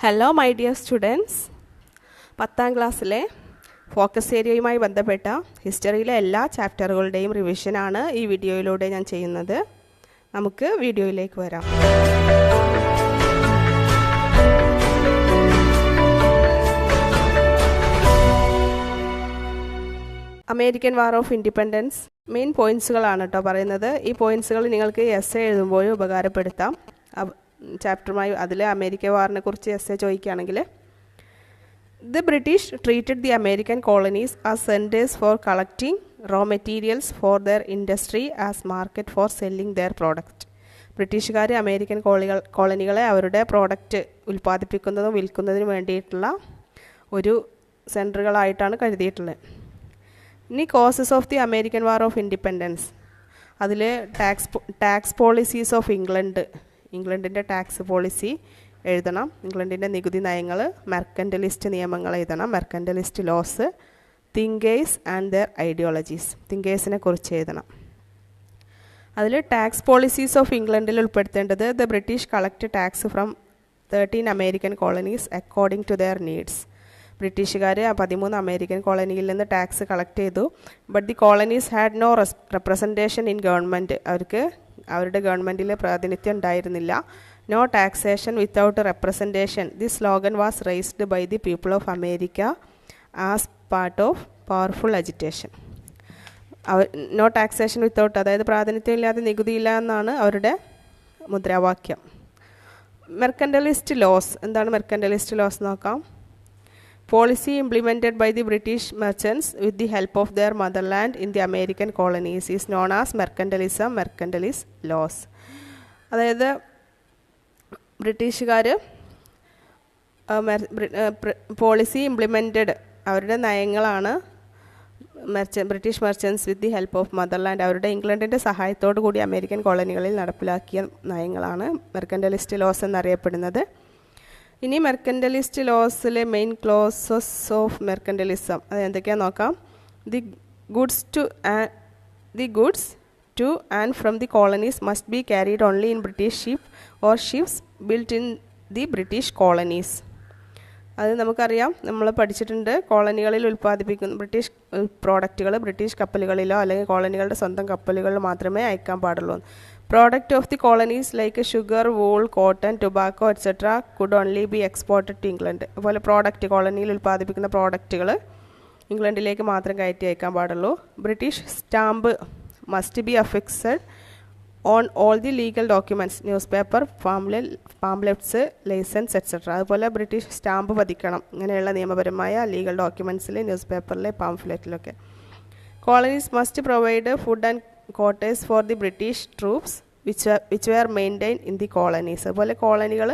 Hello my dear students, 10ാം ക്ലാസ്സിലെ focus ഏരിയയുമായി ബന്ധപ്പെട്ട ഹിസ്റ്ററിയിലെ എല്ലാ ചാപ്റ്ററുകളുടെയും റിവിഷനാണ് ഈ വീഡിയോയിലൂടെ ഞാൻ ചെയ്യുന്നത്. നമുക്ക് വീഡിയോയിലേക്ക് വരാം. American war of independence main പോയിൻറ്റ്സുകളാണ് കേട്ടോ പറയുന്നത്. ഈ പോയിൻറ്റ്സുകൾ നിങ്ങൾക്ക് എസ്സേ എഴുതുമ്പോഴും ഉപകാരപ്പെടുത്താം. ചാപ്റ്ററുമായി അതിൽ അമേരിക്കൻ വാറിനെ കുറിച്ച് എസ്സേ ചോദിക്കുകയാണെങ്കിൽ, the British treated the American colonies as centres for collecting raw materials for their industry as market for selling their product. ബ്രിട്ടീഷുകാർ അമേരിക്കൻ കോളനികളെ അവരുടെ പ്രോഡക്റ്റ് ഉൽപ്പാദിപ്പിക്കുന്നതും വിൽക്കുന്നതിനും വേണ്ടിയിട്ടുള്ള ഒരു സെൻറ്ററുകളായിട്ടാണ് കരുതിയിട്ടുള്ളത്. ഇനി causes of the American war of independence, അതിൽ ടാക്സ് പോളിസീസ് ഓഫ് ഇംഗ്ലണ്ടിൻ്റെ ടാക്സ് പോളിസി എഴുതണം, ഇംഗ്ലണ്ടിൻ്റെ നികുതി നയങ്ങൾ, മെർക്കൻ്റലിസ്റ്റ് നിയമങ്ങൾ എഴുതണം, mercantilist laws, thinkers and their ideologies, തിങ്കേഴ്സിനെ കുറിച്ച് എഴുതണം. അതിൽ ടാക്സ് പോളിസീസ് ഓഫ് ഇംഗ്ലണ്ടിൽ ഉൾപ്പെടുത്തേണ്ടത്, the British collect tax from 13 American colonies according to their needs. ബ്രിട്ടീഷുകാർ 13 അമേരിക്കൻ കോളനിയിൽ നിന്ന് ടാക്സ് കളക്ട് ചെയ്തു. But the colonies had no representation in government. അവർക്ക് അവരുടെ ഗവൺമെൻറ്റിൽ പ്രാതിനിധ്യം ഉണ്ടായിരുന്നില്ല. No taxation without representation. The slogan was raised by the people of America as part of powerful agitation. No taxation without, അതായത് പ്രാതിനിധ്യം ഇല്ലാതെ നികുതിയില്ല എന്നാണ് അവരുടെ മുദ്രാവാക്യം. മെർക്കൻ്റലിസ്റ്റ് ലോസ്, എന്താണ് മെർക്കൻ്റലിസ്റ്റ് ലോസ് നോക്കാം. Policy implemented by the British merchants with the help of their motherland in the American colonies is known as mercantilism, mercantilist laws. അതായത് ബ്രിട്ടീഷുകാർ പോളിസി ഇംപ്ലിമെൻറ്റഡ്, അവരുടെ നയങ്ങളാണ് British merchants with the help of motherland, അവരുടെ ഇംഗ്ലണ്ടിൻ്റെ സഹായത്തോടു കൂടി American കോളനികളിൽ നടപ്പിലാക്കിയ നയങ്ങളാണ് മെർക്കൻ്റലിസ്റ്റ് loss എന്നറിയപ്പെടുന്നത്. ഇനി മെർക്കൻ്റലിസ്റ്റ് ലോസിലെ മെയിൻ ക്ലോസസ് ഓഫ് മെർക്കൻ്റലിസം അത് എന്തൊക്കെയാണെന്ന് നോക്കാം. The goods two and from the colonies must be carried only in British ship or ships built in the British colonies. അത് നമുക്കറിയാം, നമ്മൾ പഠിച്ചിട്ടുണ്ട്. കോളനികളിൽ ഉൽപ്പാദിപ്പിക്കുന്ന ബ്രിട്ടീഷ് പ്രോഡക്റ്റുകൾ ബ്രിട്ടീഷ് കപ്പലുകളിലോ അല്ലെങ്കിൽ കോളനികളുടെ സ്വന്തം കപ്പലുകളിൽ മാത്രമേ അയക്കാൻ പാടുള്ളൂ. Product of the colonies like sugar, wool, cotton, tobacco etcetera could only be exported to England. അതുപോലെ പ്രോഡക്റ്റ്, കോളനിയിൽ ഉൽപ്പാദിപ്പിക്കുന്ന പ്രോഡക്റ്റുകൾ ഇംഗ്ലണ്ടിലേക്ക് മാത്രം കയറ്റി അയക്കാൻ പാടുള്ളൂ. British stamp must be affixed on all the legal documents, newspaper, pamphlets, licence etcetera. അതുപോലെ ബ്രിട്ടീഷ് സ്റ്റാമ്പ് പതിക്കണം ഇങ്ങനെയുള്ള നിയമപരമായ ലീഗൽ ഡോക്യുമെൻറ്റ്സിൽ, ന്യൂസ് പേപ്പറിൽ, പാംഫ്ലെറ്റിലൊക്കെ. Colonies must provide food and quarters for the British troops which were maintain in the colonies. അതുപോലെ കോളനികൾ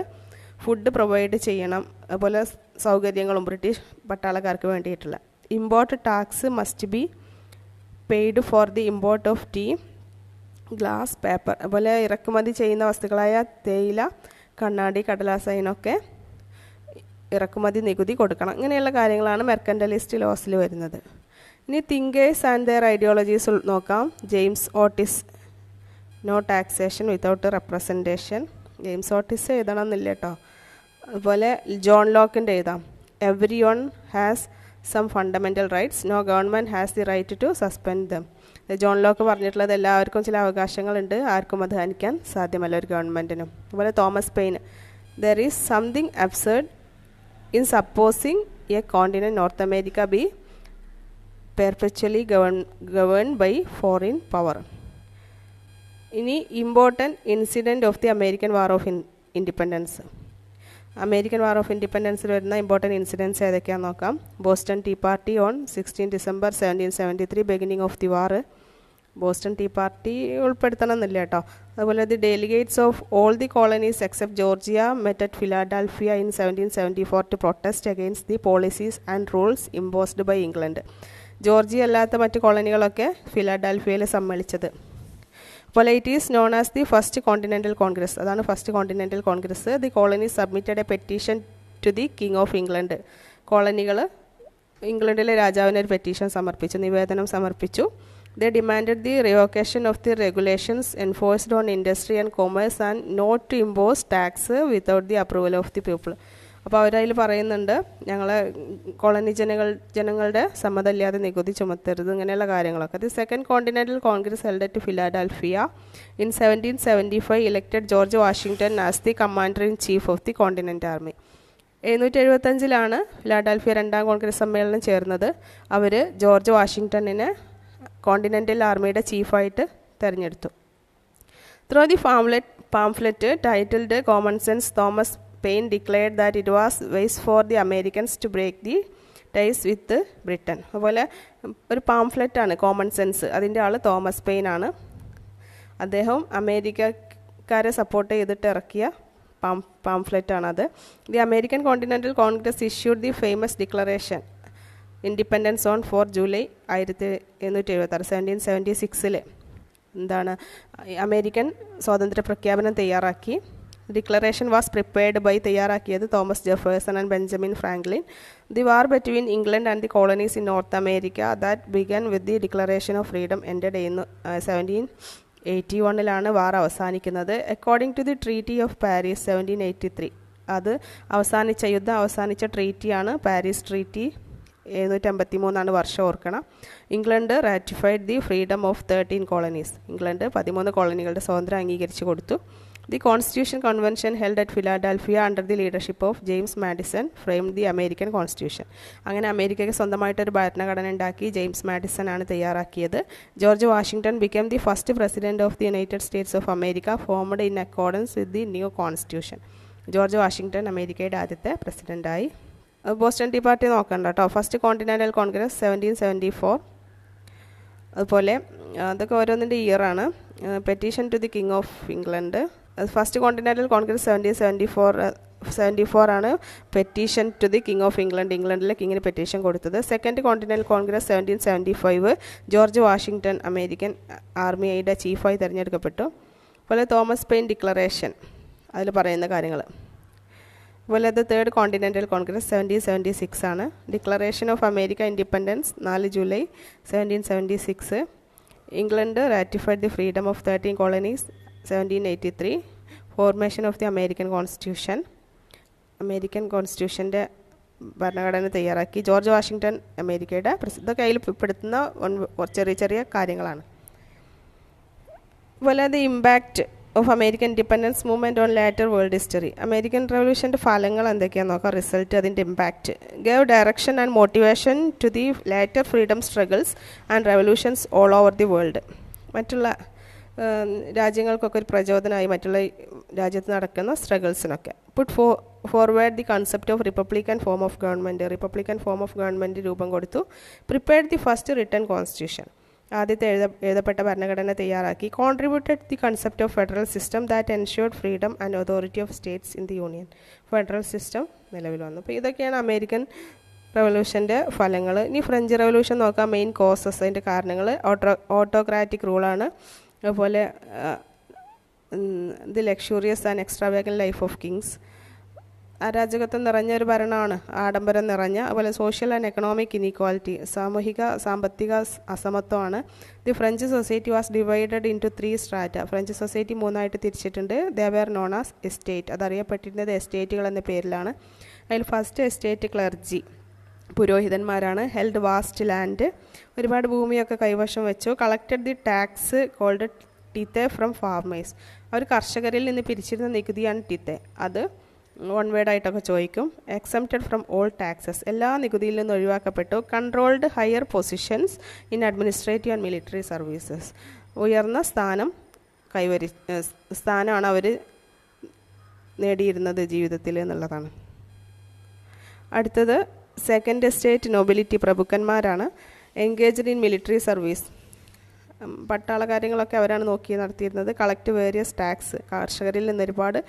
ഫുഡ് പ്രൊവൈഡ് ചെയ്യണം, അതുപോലെ സൗകര്യങ്ങളും ബ്രിട്ടീഷ് പട്ടാളക്കാർക്ക് വേണ്ടിയിട്ടുള്ള. Import tax must be paid for the import of tea, glass, paper. അതുപോലെ ഇറക്കുമതി ചെയ്യുന്ന വസ്തുക്കളായ തേയില, കണ്ണാടി, കടലാസ്, അതിനൊക്കെ ഇറക്കുമതി നികുതി കൊടുക്കണം. ഇങ്ങനെയുള്ള കാര്യങ്ങളാണ് മെർക്കൻ്റലിസ്റ്റ് ലോസിൽ വരുന്നത്. ഇനി തിങ്കേഴ്സ് ആൻഡ് ദെയർ ഐഡിയോളജീസ് നോക്കാം. James Otis, no taxation without representation. James Otis എഴുതണം എന്നില്ല കേട്ടോ. അതുപോലെ ജോൺ ലോക്കിൻ്റെ എഴുതാം. Everyone has some fundamental rights, no government has the right to suspend them. John Locke പറഞ്ഞിട്ടുള്ളത് എല്ലാവർക്കും ചില അവകാശങ്ങളുണ്ട്, ആർക്കും അത് ഹനിക്കാൻ സാധ്യമല്ല ഒരു ഗവൺമെൻറ്റിനും. അതുപോലെ Thomas Paine, there is something absurd in supposing a continent North America be perpetually governed by foreign power. ഇനി important incident of the American war of independence. American war of ഇൻഡിപെൻഡൻസിൽ വരുന്ന ഇമ്പോർട്ടൻറ്റ് ഇൻസിഡൻസ് ഏതൊക്കെയാണെന്ന് നോക്കാം. Boston tea party on 16 December 1773, beginning of the war. Boston tea party ഉൾപ്പെടുത്തണം എന്നില്ല കേട്ടോ. അതുപോലെ the delegates of all the colonies except Georgia met at Philadelphia in 1774 to protest against the policies and rules imposed by England. Georgia അല്ലാത്ത മറ്റ് കോളനികളൊക്കെ ഫിലാഡൽഫിയയിൽ സമ്മേളിച്ചത്. അപ്പോൾ it is known as the first continental congress, അതാണ് first continental congress. The colony submitted a petition to the king of England. കോളനികൾ ഇംഗ്ലണ്ടിലെ രാജാവിന് ഒരു പെറ്റീഷൻ സമർപ്പിച്ചു, നിവേദനം സമർപ്പിച്ചു. They demanded the revocation of the regulations enforced on industry and commerce and not to impose tax without the approval of the people. അപ്പോൾ അവരതിൽ പറയുന്നുണ്ട് ഞങ്ങളെ കോളനി ജനങ്ങളുടെ സമ്മതമില്ലാതെ നികുതി ചുമത്തരുത്, ഇങ്ങനെയുള്ള കാര്യങ്ങളൊക്കെ. The second continental Congress held at Philadelphia in 1775 elected George Washington as the commander in chief of the continent army. 1775 Philadelphia രണ്ടാം കോൺഗ്രസ് സമ്മേളനം ചേർന്നത്. അവർ ജോർജ് വാഷിങ്ടണിനെ കോണ്ടിനെൻ്റൽ ആർമിയുടെ ചീഫായിട്ട് തിരഞ്ഞെടുത്തു. Through the pamphlet titled common sense, Thomas Paine declared that it was wise for the Americans to break the ties with Britain. അതുപോലെ ഒരു പാംഫ്ലെറ്റാണ് common sense, അതിൻ്റെ ആൾ Thomas pain ആണ്. അദ്ദേഹം അമേരിക്കക്കാരെ സപ്പോർട്ട് ചെയ്തിട്ട് ഇറക്കിയ പാംഫ്ലെറ്റാണത്. The American continental congress issued the famous declaration independence on 4 July 1776 1776 എന്താണ് അമേരിക്കൻ സ്വാതന്ത്ര്യ പ്രഖ്യാപനം തയ്യാറാക്കി. ഡിക്ലറേഷൻ വാസ് പ്രിപ്പയർഡ് ബൈ തയ്യാറാക്കിയത് Thomas Jefferson and Benjamin Franklin. The war between England and the colonies in North America that began with the declaration of freedom ended in 1781 war അവസാനിക്കുന്നത്. According to the treaty of Paris 1783, അത് യുദ്ധം അവസാനിച്ച ട്രീറ്റിയാണ് Paris treaty. 1753 വർഷം ഓർക്കണം. England ratified the freedom of 13 colonies. England 13 കോളനികളുടെ സ്വാതന്ത്ര്യം അംഗീകരിച്ചു കൊടുത്തു. The constitution convention held at Philadelphia under the leadership of James Madison framed the American constitution. അങ്ങനെ അമേരിക്കയ്ക്ക് സ്വന്തമായിട്ടൊരു ഭരണഘടന ഉണ്ടാക്കി ജെയിംസ് മാഡിസൺ ആണ് തയ്യാറാക്കിയത്. George Washington become the first president of the United States of America formed in accordance with the new constitution. George Washington അമേരിക്കയുടെ ആദ്യത്തെ പ്രസിഡൻ്റായി. Boston tea party നോക്കണ്ട കേട്ടോ. First continental congress 1774. അതുപോലെ അതൊക്കെ ഓരോന്നിൻ്റെ ഇയറാണ്. Petition to the king of England. First continental congress 1774 ആണ് petition to the king of England, ഇംഗ്ലണ്ടിലെ കിങ്ങിന് പെറ്റീഷൻ കൊടുത്തത്. Second continental congress 1775 George Washington American ആർമിയുടെ ചീഫായി തിരഞ്ഞെടുക്കപ്പെട്ടു. അതുപോലെ തോമസ് പെയിൻ ഡിക്ലറേഷൻ, അതിൽ പറയുന്ന കാര്യങ്ങൾ. അതുപോലെ അത് തേർഡ് കോണ്ടിനെൻ്റൽ കോൺഗ്രസ് 1776 ആണ്. Declaration of America independence 4 July 1776. England ratified the freedom of 13 colonies 1783. Formation of the American constitution, American കോൺസ്റ്റിറ്റ്യൂഷൻ്റെ ഭരണഘടന തയ്യാറാക്കി. ജോർജ് വാഷിങ്ടൺ അമേരിക്കയുടെ ഇതൊക്കെ അതിൽ പെടുത്തുന്ന ചെറിയ ചെറിയ കാര്യങ്ങളാണ്. അതുപോലെ the impact of American independence movement on later world history. American റവല്യൂഷൻ്റെ ഫലങ്ങൾ എന്തൊക്കെയാണെന്ന് നോക്കാം. റിസൾട്ട്, അതിൻ്റെ ഇമ്പാക്റ്റ്. Gave direction and motivation to the later freedom struggles and revolutions all over the world. മറ്റുള്ള രാജ്യങ്ങൾക്കൊക്കെ ഒരു പ്രചോദനമായി മറ്റുള്ള രാജ്യത്ത് നടക്കുന്ന സ്ട്രഗിൾസിനൊക്കെ. Put forward the concept of republican form of government രൂപം കൊടുത്തു. Prepared the first written constitution, ആദ്യത്തെ എഴുതപ്പെട്ട ഭരണഘടന തയ്യാറാക്കി. Contributed the concept of federal system that ensured freedom and authority of states in the union. Federal system നിലവിൽ വന്നു. അപ്പോൾ ഇതൊക്കെയാണ് അമേരിക്കൻ റവല്യൂഷൻ്റെ ഫലങ്ങൾ. ഇനി ഫ്രഞ്ച് റവല്യൂഷൻ നോക്കാം. മെയിൻ കോസസ്, അതിൻ്റെ കാരണങ്ങൾ. ഓട്ടോക്രാറ്റിക് റൂളാണ്. അതുപോലെ the luxurious and extravagant life of kings, അരാജകത്വം നിറഞ്ഞ ഒരു ഭരണമാണ്, ആഡംബരം നിറഞ്ഞ. അതുപോലെ സോഷ്യൽ ആൻഡ് എക്കണോമിക് ഇനീക്വാലിറ്റി, സാമ്പത്തിക അസമത്വമാണ്. The French society was divided into 3 strata. French society 3ആയിട്ട് തിരിച്ചിട്ടുണ്ട്. They were known as estate, അതറിയപ്പെട്ടിരുന്നത് എസ്റ്റേറ്റുകൾ എന്ന പേരിലാണ്. അതിൽ ഫസ്റ്റ് എസ്റ്റേറ്റ് ക്ലർജി, പുരോഹിതന്മാരാണ്. ഹെൽഡ് വാസ്റ്റ് ലാൻഡ്, ഒരുപാട് ഭൂമിയൊക്കെ കൈവശം വെച്ചു. Collected the tax called tithe from farmers, അവർ കർഷകരിൽ നിന്ന് പിരിച്ചിരുന്ന നികുതിയാണ് ടിത്തെ. അത് വൺ വേർഡായിട്ടൊക്കെ ചോദിക്കും. എക്സംപ്റ്റഡ് ഫ്രം ഓൾ ടാക്സസ്, എല്ലാ നികുതിയിൽ നിന്ന് ഒഴിവാക്കപ്പെട്ടു. Controlled higher positions in administrative and military services, ഉയർന്ന സ്ഥാനമാണ് അവർ നേടിയിരുന്നത് ജീവിതത്തിൽ എന്നുള്ളതാണ്. അടുത്തത് സെക്കൻഡ് എസ്റ്റേറ്റ് നൊബിലിറ്റി, പ്രഭുക്കന്മാരാണ്. എൻഗേജ്ഡ് ഇൻ മിലിറ്ററി സർവീസ്, പട്ടാള കാര്യങ്ങളൊക്കെ അവരാണ് നോക്കി നടത്തിയിരുന്നത്. കളക്ട് വേരിയസ് ടാക്സ്, കർഷകരിൽ നിന്ന് ഒരുപാട്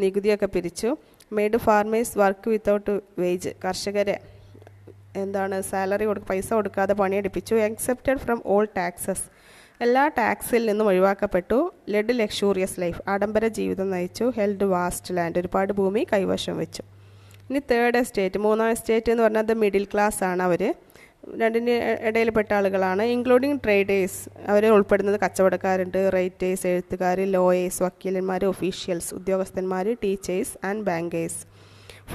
നികുതിയൊക്കെ പിരിച്ചു. Made farmers work without wage, കർഷകരെ സാലറി പൈസ കൊടുക്കാതെ പണിയെടുപ്പിച്ചു. എക്സെപ്റ്റഡ് ഫ്രം ഓൾ ടാക്സസ്, എല്ലാ ടാക്സിൽ നിന്നും ഒഴിവാക്കപ്പെട്ടു. ലെഡ് ലക്ഷൂറിയസ് ലൈഫ്, ആഡംബര ജീവിതം നയിച്ചു. ഹെൽഡ് വാസ്റ്റ് ലാൻഡ്, ഒരുപാട് ഭൂമി കൈവശം വെച്ചു. ഇനി തേർഡ് എസ്റ്റേറ്റ്, മൂന്നാം എസ്റ്റേറ്റ് എന്ന് പറഞ്ഞാൽ മിഡിൽ ക്ലാസ് ആണ്. അവർ രണ്ടിൻ്റെ ഇടയിൽപ്പെട്ട ആളുകളാണ്. ഇൻക്ലൂഡിങ് ട്രേഡേഴ്സ്, അവർ ഉൾപ്പെടുന്നത് കച്ചവടക്കാരുണ്ട്, റൈറ്റേഴ്സ്, എഴുത്തുകാർ, ലോയേഴ്സ്, വക്കീലന്മാർ, ഒഫീഷ്യൽസ്, ഉദ്യോഗസ്ഥന്മാർ, teachers and bankers.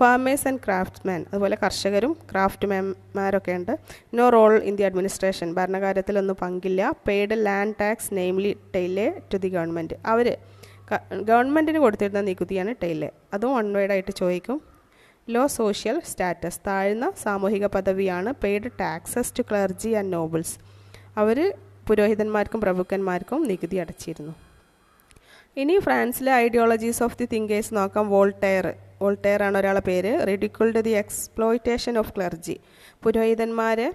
Farmers and craftsman, അതുപോലെ കർഷകരും ക്രാഫ്റ്റ്മാൻമാരൊക്കെ ഉണ്ട്. No role in the administration, ഭരണകാര്യത്തിലൊന്നും പങ്കില്ല. Paid land tax namely taille to the government, അവർ ഗവൺമെൻറ്റിന് കൊടുത്തിരുന്ന നികുതിയാണ് ടെയിലെ, അതും വൺ വേർഡായിട്ട് ചോദിക്കും. ലോ സോഷ്യൽ സ്റ്റാറ്റസ്, താഴ്ന്ന സാമൂഹിക പദവിയാണ്. Paid taxes to clergy and nobles, അവർ പുരോഹിതന്മാർക്കും പ്രഭുക്കന്മാർക്കും നികുതി അടച്ചിരുന്നു. ഇനി ഫ്രാൻസിലെ ഐഡിയോളജീസ് ഓഫ് ദി തിങ്കേഴ്സ് നോക്കാം. വോൾട്ടയർ ആണ് ഒരാളെ പേര്. Ridiculed the exploitation of clergy, പുരോഹിതന്മാരെ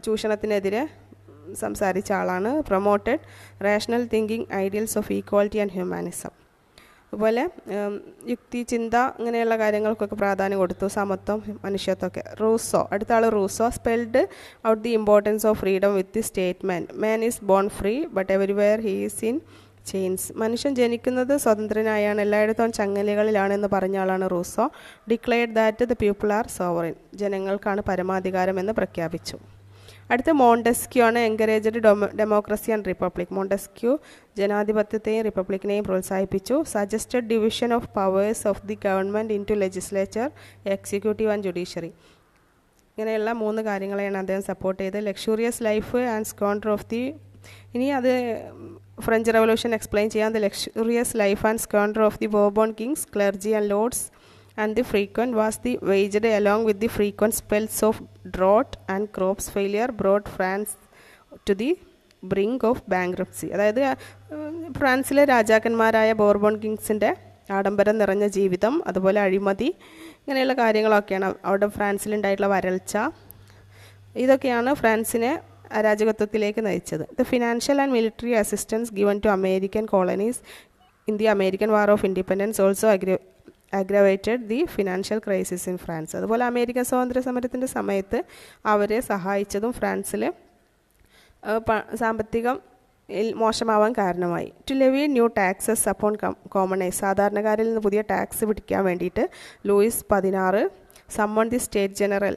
ചൂഷണത്തിനെതിരെ സംസാരിച്ച ആളാണ്. Promoted rational thinking, ideals of equality and humanism, അതുപോലെ യുക്തി, ചിന്ത ഇങ്ങനെയുള്ള കാര്യങ്ങൾക്കൊക്കെ പ്രാധാന്യം കൊടുത്തു. സമത്വം, മനുഷ്യത്വമൊക്കെ. റൂസോ, അടുത്ത ആൾ Rousseau. Spelled out the importance of freedom with the statement man is born free but everywhere he is in chains, മനുഷ്യൻ ജനിക്കുന്നത് സ്വതന്ത്രനായാണ്, എല്ലായിടത്തും ചങ്ങലകളിലാണെന്ന് പറഞ്ഞ ആളാണ് Rousseau. Declared that the people are sovereign, ജനങ്ങൾക്കാണ് പരമാധികാരം എന്ന് പ്രഖ്യാപിച്ചു. അടുത്ത മോണ്ടസ്ക്യൂ ആണ്. Encouraged democracy and republic, Montesquieu ജനാധിപത്യത്തെയും റിപ്പബ്ലിക്കിനെയും പ്രോത്സാഹിപ്പിച്ചു. Suggested division of powers of the government into legislature, executive and judiciary, ഇങ്ങനെയുള്ള 3 കാര്യങ്ങളെയാണ് അദ്ദേഹം സപ്പോർട്ട് ചെയ്തത്. Luxurious life and squander of the, ഇനി അത് ഫ്രഞ്ച് റവല്യൂഷൻ എക്സ്പ്ലെയിൻ ചെയ്യാൻ. The luxurious life and squander of the Bourbon kings, clergy and lords and the frequent was the waged along with the frequent spells of drought and crops failure brought France to the brink of bankruptcy. അതായത് ഫ്രാൻസിലെ രാജാക്കന്മാരായ Bourbon കിങ്സിൻ്റെ ആഡംബരം നിറഞ്ഞ ജീവിതം, അതുപോലെ അഴിമതി, ഇങ്ങനെയുള്ള കാര്യങ്ങളൊക്കെയാണ് അവിടെ ഫ്രാൻസിലുണ്ടായിട്ടുള്ള വരൾച്ച, ഇതൊക്കെയാണ് ഫ്രാൻസിനെ അരാജകത്വത്തിലേക്ക് നയിച്ചത്. The financial and military assistance given to American colonies in the American war of independence also aggravated the financial crisis in France, അതുപോലെ അമേരിക്കൻ സ്വാതന്ത്ര്യ സമരത്തിൻ്റെ സമയത്ത് അവരെ സഹായിച്ചതും ഫ്രാൻസിൽ സാമ്പത്തികം മോശമാവാൻ കാരണമായി. To levy new taxes upon commoners, സാധാരണക്കാരിൽ നിന്ന് പുതിയ ടാക്സ് പിടിക്കാൻ വേണ്ടിയിട്ട് Louis 16 summon the state general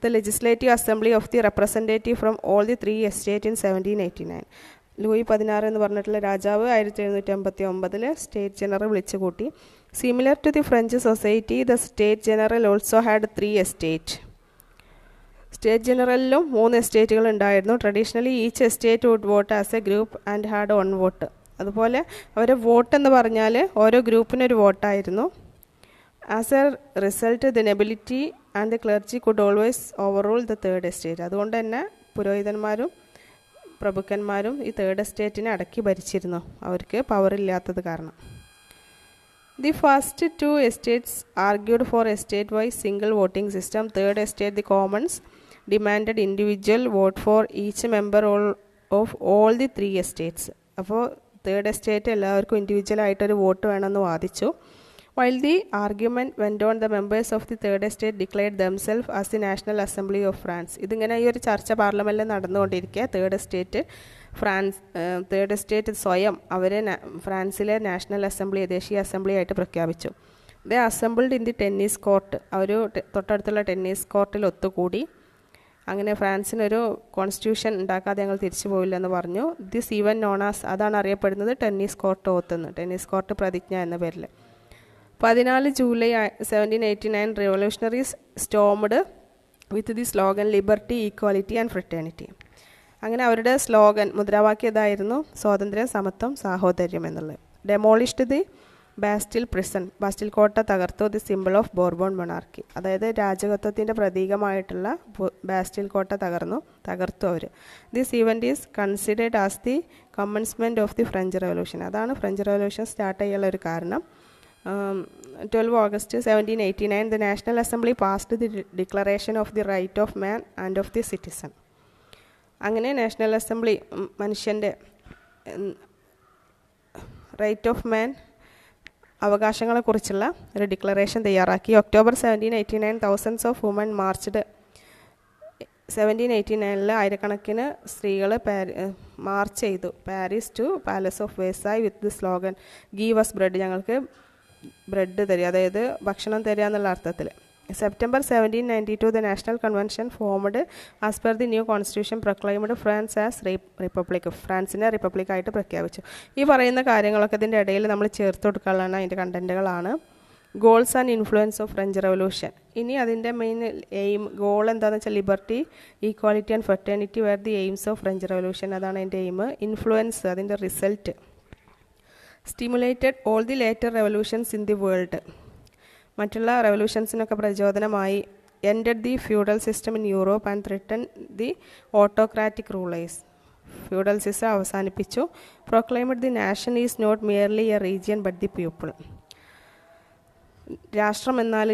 the legislative assembly of the representative from all the 3 estate in 1789. Louis 16 എന്ന് പറഞ്ഞിട്ടുള്ള രാജാവ് 1759 സ്റ്റേറ്റ് ജനറൽ വിളിച്ചു കൂട്ടി. Similar to the French society, the state general also had 3 estate. State ജനറലിലും 3 എസ്റ്റേറ്റുകൾ ഉണ്ടായിരുന്നു. Traditionally each estate would vote as a group and had 1 vote. അതുപോലെ അവരെ വോട്ട് എന്ന് പറഞ്ഞാൽ ഓരോ ഗ്രൂപ്പിനൊരു വോട്ടായിരുന്നു. As a result the nobility and the clergy could always overrule the 3rd estate. അതുകൊണ്ട് തന്നെ പുരോഹിതന്മാരും പ്രഭുക്കന്മാരും ഈ 3rd എസ്റ്റേറ്റിനെ അടക്കി ഭരിച്ചിരുന്നു, അവർക്ക് പവറില്ലാത്തത് കാരണം. The first 2 estates argued for estate-wise single voting system. 3rd estate, the commons, demanded individual vote for each member of all the 3 estates. അപ്പോൾ 3rd estate എല്ലാവർക്കും ഇൻഡിവിജ്വലായിട്ടൊരു വോട്ട് വേണമെന്ന് വാദിച്ചു. While the argument went on, the members of the 3rd estate declared themselves as the National Assembly of France. ഇതിങ്ങനെ ഈ ഒരു ചർച്ച പാർലമെൻറ്റിൽ നടന്നുകൊണ്ടിരിക്കുക. 3rd എസ്റ്റേറ്റ് സ്വയം അവരെ ഫ്രാൻസിലെ നാഷണൽ അസംബ്ലി, ദേശീയ അസംബ്ലി ആയിട്ട് പ്രഖ്യാപിച്ചു. They assembled in the tennis court, അവർ തൊട്ടടുത്തുള്ള ടെന്നീസ് കോർട്ടിൽ ഒത്തുകൂടി. അങ്ങനെ ഫ്രാൻസിനൊരു കോൺസ്റ്റിറ്റ്യൂഷൻ ഉണ്ടാക്കാതെ ഞങ്ങൾ തിരിച്ചു പോവില്ലെന്ന് പറഞ്ഞു. ദിസ് ഈവൻ നോണാസ്, അതാണ് അറിയപ്പെടുന്നത് ടെന്നീസ് കോർട്ട് ഓത്തെന്ന്, ടെന്നീസ് കോർട്ട് പ്രതിജ്ഞ എന്ന പേരിൽ. 14 July 1789 revolutionaries stormed with the slogan liberty, equality and fraternity. അങ്ങനെ അവരുടെ സ്ലോഗൻ, മുദ്രാവാക്യം ഇതായിരുന്നു: സ്വാതന്ത്ര്യം, സമത്വം, സാഹോദര്യം എന്നുള്ളത്. ഡെമോളിഷ്ഡ് ദി ബാസ്റ്റിൽ പ്രിസൺ, ബാസ്റ്റിൽ കോട്ട തകർത്തു. The symbol of Bourbon monarchy, അതായത് രാജകത്വത്തിൻ്റെ പ്രതീകമായിട്ടുള്ള ബാസ്റ്റിൽ കോട്ട തകർത്തു അവർ. This event is considered as the commencement of the French revolution, അതാണ് ഫ്രഞ്ച് റെവല്യൂഷൻ സ്റ്റാർട്ട് ചെയ്യാനുള്ള ഒരു കാരണം. 12 August 1789 the National Assembly passed the Declaration of the Right of Man and of the Citizen. അങ്ങനെ national assembly മനുഷ്യൻ്റെ right of മാൻ, അവകാശങ്ങളെക്കുറിച്ചുള്ള ഒരു declaration തയ്യാറാക്കി. October 1789 thousands of women marched. 1789 ആയിരക്കണക്കിന് സ്ത്രീകൾ മാർച്ച് ചെയ്തു Paris to palace of Versailles with the slogan give us bread, ഞങ്ങൾക്ക് bread തരിക, അതായത് ഭക്ഷണം തരിക എന്നുള്ള അർത്ഥത്തിൽ. September 1792 the National Convention formed as per the new constitution proclaimed France as republic. ഫ്രാൻസിനെ റിപ്പബ്ലിക്കായിട്ട് പ്രഖ്യാപിച്ചു. ഈ പറയുന്ന കാര്യങ്ങളൊക്കെ ഇതിൻ്റെ ഇടയിൽ നമ്മൾ ചേർത്ത് കൊടുക്കാനുള്ളതാണ്, അതിൻ്റെ കണ്ടൻറ്റുകളാണ്. Goals and influence of French revolution. ഇനി അതിൻ്റെ മെയിൻ എയിം ഗോൾ എന്താണെന്ന് വെച്ചാൽ liberty, equality and fraternity were the aims of French revolution. അതാണ് അതിൻ്റെ എയിം. ഇൻഫ്ലുവൻസ് അതിൻ്റെ result. Stimulated all the later revolutions in the world. മറ്റുള്ള റെവല്യൂഷൻസിനൊക്കെ പ്രചോദനമായി. Ended the feudal system in Europe and threatened the autocratic rulers. Feudal system അവസാനിപ്പിച്ചു. Proclaimed the nation is not merely a region but the people. രാഷ്ട്രം എന്നാൽ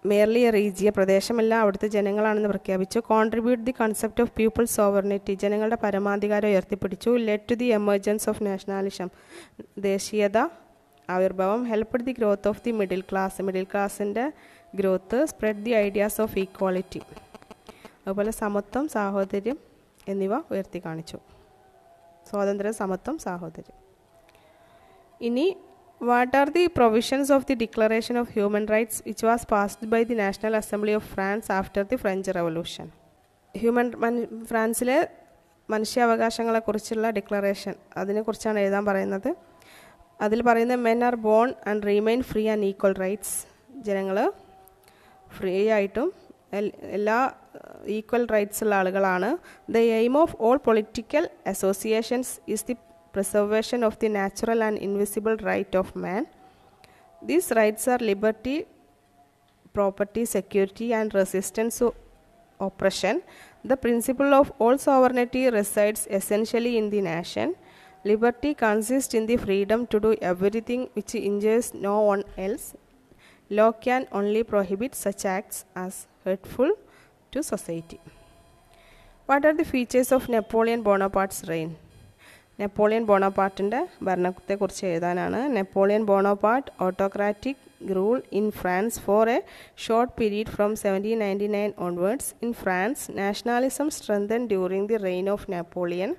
merely a region, പ്രദേശമല്ല അവിടുത്തെ ജനങ്ങളാണെന്ന് പ്രഖ്യാപിച്ചു. Contribute the concept of people sovereignty, ജനങ്ങളുടെ പരമാധികാരം ഉയർത്തിപ്പിടിച്ചു. Led to the emergence of nationalism, ദേശീയത ആവിർഭാവം. Helped the growth of the middle class, middle ക്ലാസിൻ്റെ growth. Spread the ideas of equality, അതുപോലെ സമത്വം, സാഹോദര്യം എന്നിവ ഉയർത്തി കാണിച്ചു. സ്വാതന്ത്ര്യം, സമത്വം, സാഹോദര്യം. ഇനി what are the provisions of the Declaration of Human Rights which was passed by the National Assembly of France after the French Revolution? ഫ്രാൻസിലെ മനുഷ്യാവകാശങ്ങളെക്കുറിച്ചുള്ള ഡിക്ലറേഷൻ, അതിനെക്കുറിച്ചാണ് എഴുതാൻ പറയുന്നത്. അതിൽ പറയുന്നത് men are born and remain free and equal rights. ജനങ്ങൾ free ആയിട്ടും എല്ലാ equal rights ഉള്ള ആളുകളാണ്. The aim of all political associations is the preservation of the natural and invisible right of man. These rights are liberty, property, security and resistance to oppression. The principle of all sovereignty resides essentially in the nation. Liberty consists in the freedom to do everything which injures no one else. Law can only prohibit such acts as hurtful to society. What are the features of Napoleon Bonaparte's reign? Napoleon ബോണപ്പാർട്ടിൻ്റെ ഭരണത്തെക്കുറിച്ച് എഴുതാനാണ്. Napoleon Bonaparte autocratic rule in France for a short period from 1799 onwards. In France nationalism strengthen during the reign of Napoleon.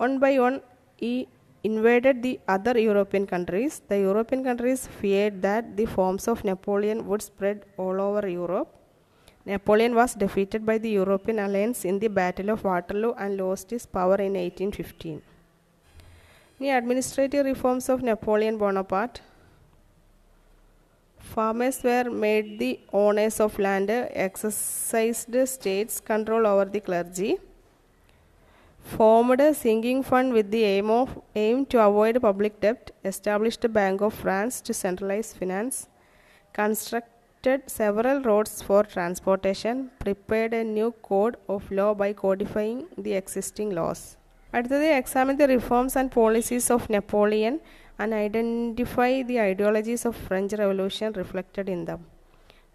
One by one ഈ invaded the other European countries. The European countries feared that the forms of Napoleon would spread all over Europe. Napoleon was defeated by the European alliance in the Battle of Waterloo and lost his power in 1815. The administrative reforms of Napoleon Bonaparte. Farmers were made the owners of land, exercised states control over the clergy, formed a sinking fund with the aim to avoid public debt, established the Bank of France to centralize finance, constructed several roads for transportation, prepared a new code of law by codifying the existing laws. അടുത്തത് examine the reforms and policies of Napoleon and identify the ideologies of French Revolution reflected in them.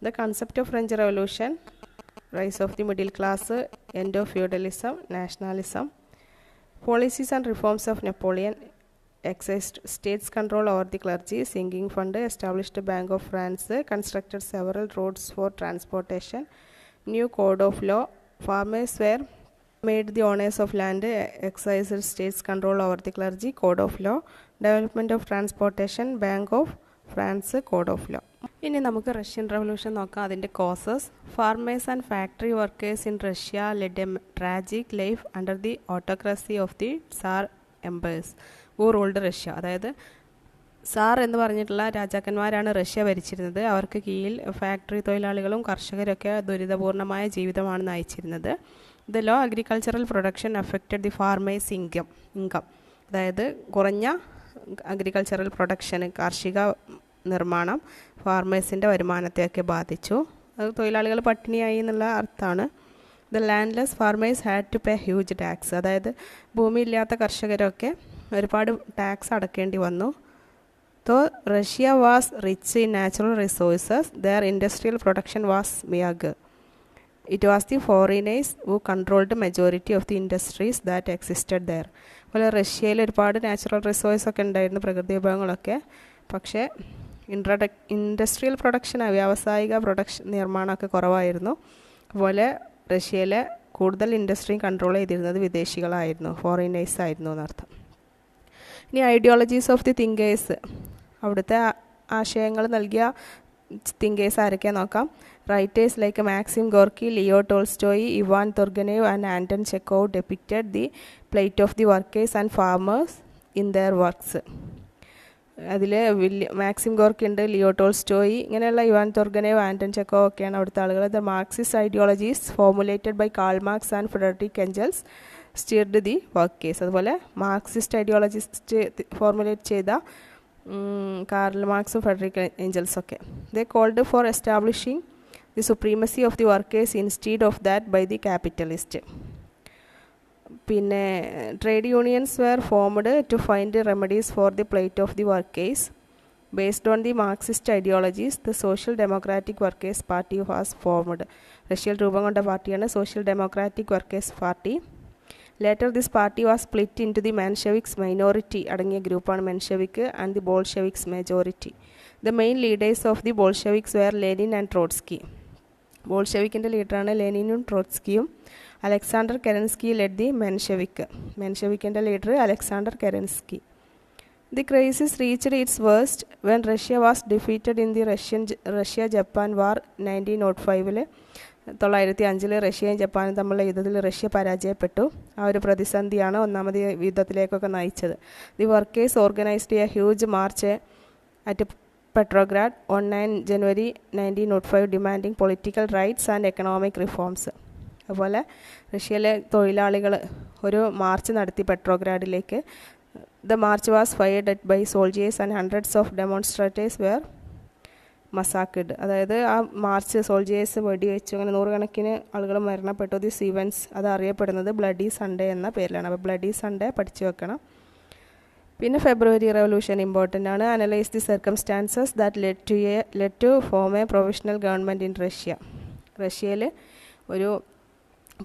The concept of French Revolution: rise of the middle class, end of feudalism, nationalism. Policies and reforms of Napoleon: exercised states control over the clergy, sinking fund, established a Bank of France, constructed several roads for transportation, new code of law. Farmers were made the owners of land, exercised states control over the clergy, code of law. Development of transportation, Bank of France, code of law. ഇനി നമുക്ക് Russian revolution നോക്കാം. അതിൻ്റെ causes. Farmers and factory workers in Russia led a tragic life under the autocracy of the tsar emperors who ruled Russia. അതായത് tsar എന്ന് പറഞ്ഞിട്ടുള്ള രാജാക്കന്മാരാണ് Russia ഭരിച്ചിരുന്നത്. അവർക്ക് കീഴിൽ ഫാക്ടറി തൊഴിലാളികളും കർഷകരൊക്കെ ദുരിതപൂർണമായ ജീവിതമാണ് നയിച്ചിരുന്നത്. The low agricultural production affected the farmers income. അതായത് കുറഞ്ഞ അഗ്രികൾച്ചറൽ പ്രൊഡക്ഷൻ, കാർഷിക നിർമ്മാണം ഫാർമേഴ്സിൻ്റെ വരുമാനത്തെയൊക്കെ ബാധിച്ചു. അത് തൊഴിലാളികൾ പട്ടിണിയായി എന്നുള്ള അർത്ഥമാണ്. The landless farmers had to pay huge tax. അതായത് ഭൂമിയില്ലാത്ത കർഷകരൊക്കെ ഒരുപാട് ടാക്സ് അടക്കേണ്ടി വന്നു. Though Russia was rich in natural resources, their industrial production was meagre. It was the foreigners who controlled majority of the industries that existed there. അതുപോലെ റഷ്യയിൽ ഒരുപാട് natural റിസോഴ്സൊക്കെ ഉണ്ടായിരുന്നു, പ്രകൃതി വിഭവങ്ങളൊക്കെ. പക്ഷേ ഇൻഡസ്ട്രിയൽ പ്രൊഡക്ഷൻ, വ്യാവസായിക പ്രൊഡക്ഷൻ നിർമ്മാണമൊക്കെ കുറവായിരുന്നു. അതുപോലെ റഷ്യയിലെ കൂടുതൽ ഇൻഡസ്ട്രി കൺട്രോൾ ചെയ്തിരുന്നത് വിദേശികളായിരുന്നു, ഫോറിനേഴ്സ് ആയിരുന്നു എന്നർത്ഥം. ഇനി ഐഡിയോളജീസ് ഓഫ് ദി തിങ്കേഴ്സ്, അവിടുത്തെ ആശയങ്ങൾ നൽകിയ തിങ്കേഴ്സ് ആരൊക്കെയാ നോക്കാം. Writers like Maxim Gorky, Leo Tolstoy, Ivan Turgenev and Anton Chekhov depicted the plight of the workers and farmers in their works. അതിൽ മാക്സിം ഗോർക്കി ഉണ്ട്, ലിയോ ടോൾസ്റ്റോയി, ഇങ്ങനെയുള്ള Ivan Turgenev, Anton Chekhov ഒക്കെയാണ് അവിടുത്തെ ആളുകൾ. The Marxist ideologies formulated by Karl Marx and Friedrich Engels steered the work case. അതുപോലെ Marxist ideologist formulate ചെയ്ത Karl മാർക്സും Friedrich എഞ്ചൽസൊക്കെ. They called for establishing the supremacy of the workers instead of that by the capitalist. പിന്നെ trade unions were formed to find remedies for the plight of the workers. Based on the Marxist ideologies the social democratic workers party was formed. റഷ്യയിൽ രൂപം കൊണ്ട പാർട്ടിയാണ് social democratic workers party. Later this party was split into the Mensheviks minority അടങ്ങിയ ഗ്രൂപ്പാണ് Menshevik and the Bolsheviks majority. The main leaders of the Bolsheviks were Lenin and Trotsky. ബോൾഷെവിക്കിൻ്റെ ലീഡറാണ് ലെനിനും ട്രോട്സ്കിയും. Alexander Kerensky led the Menshevik. മെൻഷെവിക്കിൻ്റെ leader Alexander Kerensky. The crisis reached its worst when Russia was defeated in the Russia Japan വാർ 1905. 1905 റഷ്യയും ജപ്പാനും തമ്മിലുള്ള യുദ്ധത്തിൽ Russia പരാജയപ്പെട്ടു. ആ ഒരു പ്രതിസന്ധിയാണ് ഒന്നാമത് യുദ്ധത്തിലേക്കൊക്കെ നയിച്ചത്. The workers organised a huge march at Petrograd on 9 January 1905 demanding political rights and economic reforms. അതുപോലെ റഷ്യയിലെ തൊഴിലാളികൾ ഒരു മാർച്ച് നടത്തി പെട്രോഗ്രാഡിലേക്ക്. The march was fired at by soldiers and hundreds of demonstrators were massacred. അതായത് ആ മാർച്ച് സോൾജിയേഴ്സ് വെടിവെച്ചു, അങ്ങനെ നൂറുകണക്കിന് ആളുകൾ മരണപ്പെട്ടു. ദിസ് ഇവൻറ്റ്സ് അത് അറിയപ്പെടുന്നത് ബ്ലഡി സൺഡേ എന്ന പേരിലാണ്. അപ്പോൾ ബ്ലഡി സൺഡേ പഠിച്ചു വെക്കണം. പിന്നെ ഫെബ്രുവരി റെവല്യൂഷൻ ഇമ്പോർട്ടൻ്റ് ആണ്. Analyse the circumstances that led to form a provisional government in Russia. റഷ്യയിൽ ഒരു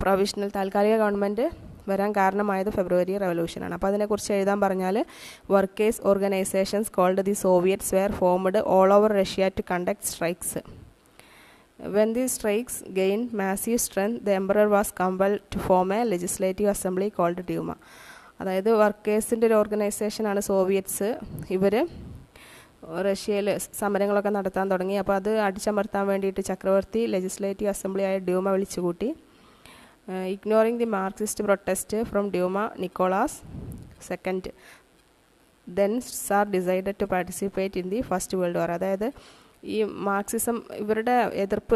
പ്രൊവിഷണൽ താൽക്കാലിക ഗവൺമെൻറ് വരാൻ കാരണമായത് ഫെബ്രുവരി റെവല്യൂഷനാണ്. അപ്പോൾ അതിനെക്കുറിച്ച് എഴുതാൻ പറഞ്ഞാൽ workers organisations called the Soviets were formed all over Russia to conduct strikes. When the strikes gain massive strength the emperor was compelled to form a legislative assembly called Duma. അതായത് വർക്കേഴ്സിൻ്റെ ഒരു ഓർഗനൈസേഷനാണ് Soviets. ഇവർ റഷ്യയിൽ സമരങ്ങളൊക്കെ നടത്താൻ തുടങ്ങി. അപ്പോൾ അത് അടിച്ചമർത്താൻ വേണ്ടിയിട്ട് ചക്രവർത്തി ലെജിസ്ലേറ്റീവ് അസംബ്ലിയായ ഡ്യൂമ വിളിച്ചുകൂട്ടി. Ignoring the Marxist protest from Duma, Nicholas second then tsar decided to participate in the first world war. അതായത് ഈ മാർക്സിസം ഇവരുടെ എതിർപ്പ്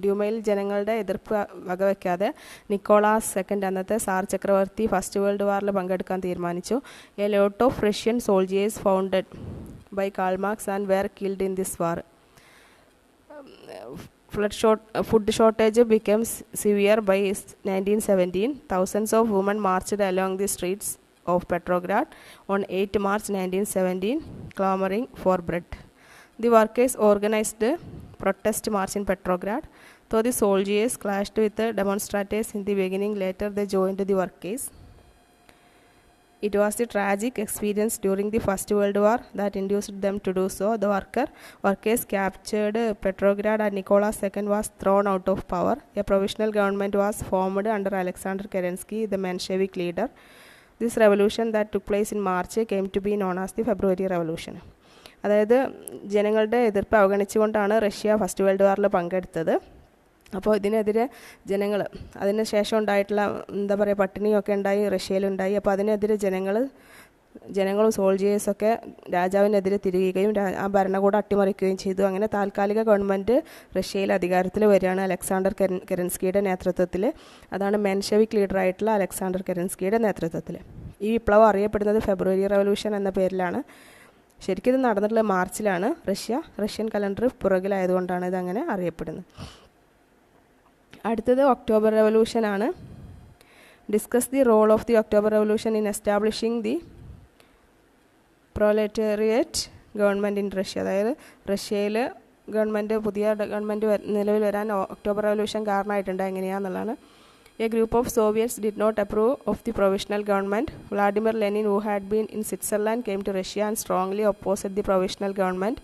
ഡ്യൂമയിൽ ജനങ്ങളുടെ എതിർപ്പ് വകവയ്ക്കാതെ നിക്കോളാസ് സെക്കൻഡ് അന്നത്തെ സാർ ചക്രവർത്തി ഫസ്റ്റ് വേൾഡ് വാറിൽ പങ്കെടുക്കാൻ തീരുമാനിച്ചു. A lot of Russian soldiers founded by Karl Marx and were killed in this war. Food shortage became severe by 1917. Thousands of women marched along the streets of Petrograd on 8 March 1917, clamoring for bread. The workers organized a protest march in Petrograd. Though the soldiers clashed with the demonstrators in the beginning, later they joined the workers. It was the tragic experience during the First World War that induced them to do so. The workers captured Petrograd and Nicholas II was thrown out of power. A provisional government was formed under Alexander Kerensky, the Menshevik leader. This revolution that took place in March came to be known as the February Revolution. അതായത് ജനങ്ങളുടെ എതിർപ്പ് അവഗണിച്ചുകൊണ്ടാണ് Russia first world വാറിൽ പങ്കെടുത്തത്. അപ്പോൾ ഇതിനെതിരെ ജനങ്ങൾ അതിന് ശേഷം ഉണ്ടായിട്ടുള്ള എന്താ പറയുക പട്ടിണിയൊക്കെ ഉണ്ടായി റഷ്യയിലുണ്ടായി. അപ്പോൾ അതിനെതിരെ ജനങ്ങളും സോൾജിയേഴ്സൊക്കെ രാജാവിനെതിരെ തിരികുകയും ആ ഭരണകൂടം അട്ടിമറിക്കുകയും ചെയ്തു. അങ്ങനെ താൽക്കാലിക ഗവൺമെൻറ് റഷ്യയിൽ അധികാരത്തിൽ വരികയാണ് അലക്സാണ്ടർ കെരൻസ്കിയുടെ നേതൃത്വത്തിൽ. അതാണ് മെൻഷെവിക് ലീഡറായിട്ടുള്ള അലക്സാണ്ടർ കെരൻസ്കിയുടെ നേതൃത്വത്തിൽ. ഈ വിപ്ലവം അറിയപ്പെടുന്നത് ഫെബ്രുവരി റവല്യൂഷൻ എന്ന പേരിലാണ്. ശരിക്കും ഇത് നടന്നിട്ടുള്ള മാർച്ചിലാണ്. റഷ്യൻ കലണ്ടർ പുറകിലായതുകൊണ്ടാണ് ഇതങ്ങനെ അറിയപ്പെടുന്നത്. അടുത്തത് ഒക്ടോബർ റെവല്യൂഷൻ ആണ്. Discuss the role of the October revolution in establishing the proletariat government in Russia. അതായത് റഷ്യയിൽ പുതിയ ഗവൺമെൻറ് നിലവിൽ വരാൻ ഒക്ടോബർ റെവല്യൂഷൻ കാരണമായിട്ടുണ്ട്. എങ്ങനെയാണെന്നുള്ളതാണ്. A group of Soviets did not approve of the provisional government. Vladimir Lenin, who had been in Switzerland, came to Russia and strongly opposed the provisional government.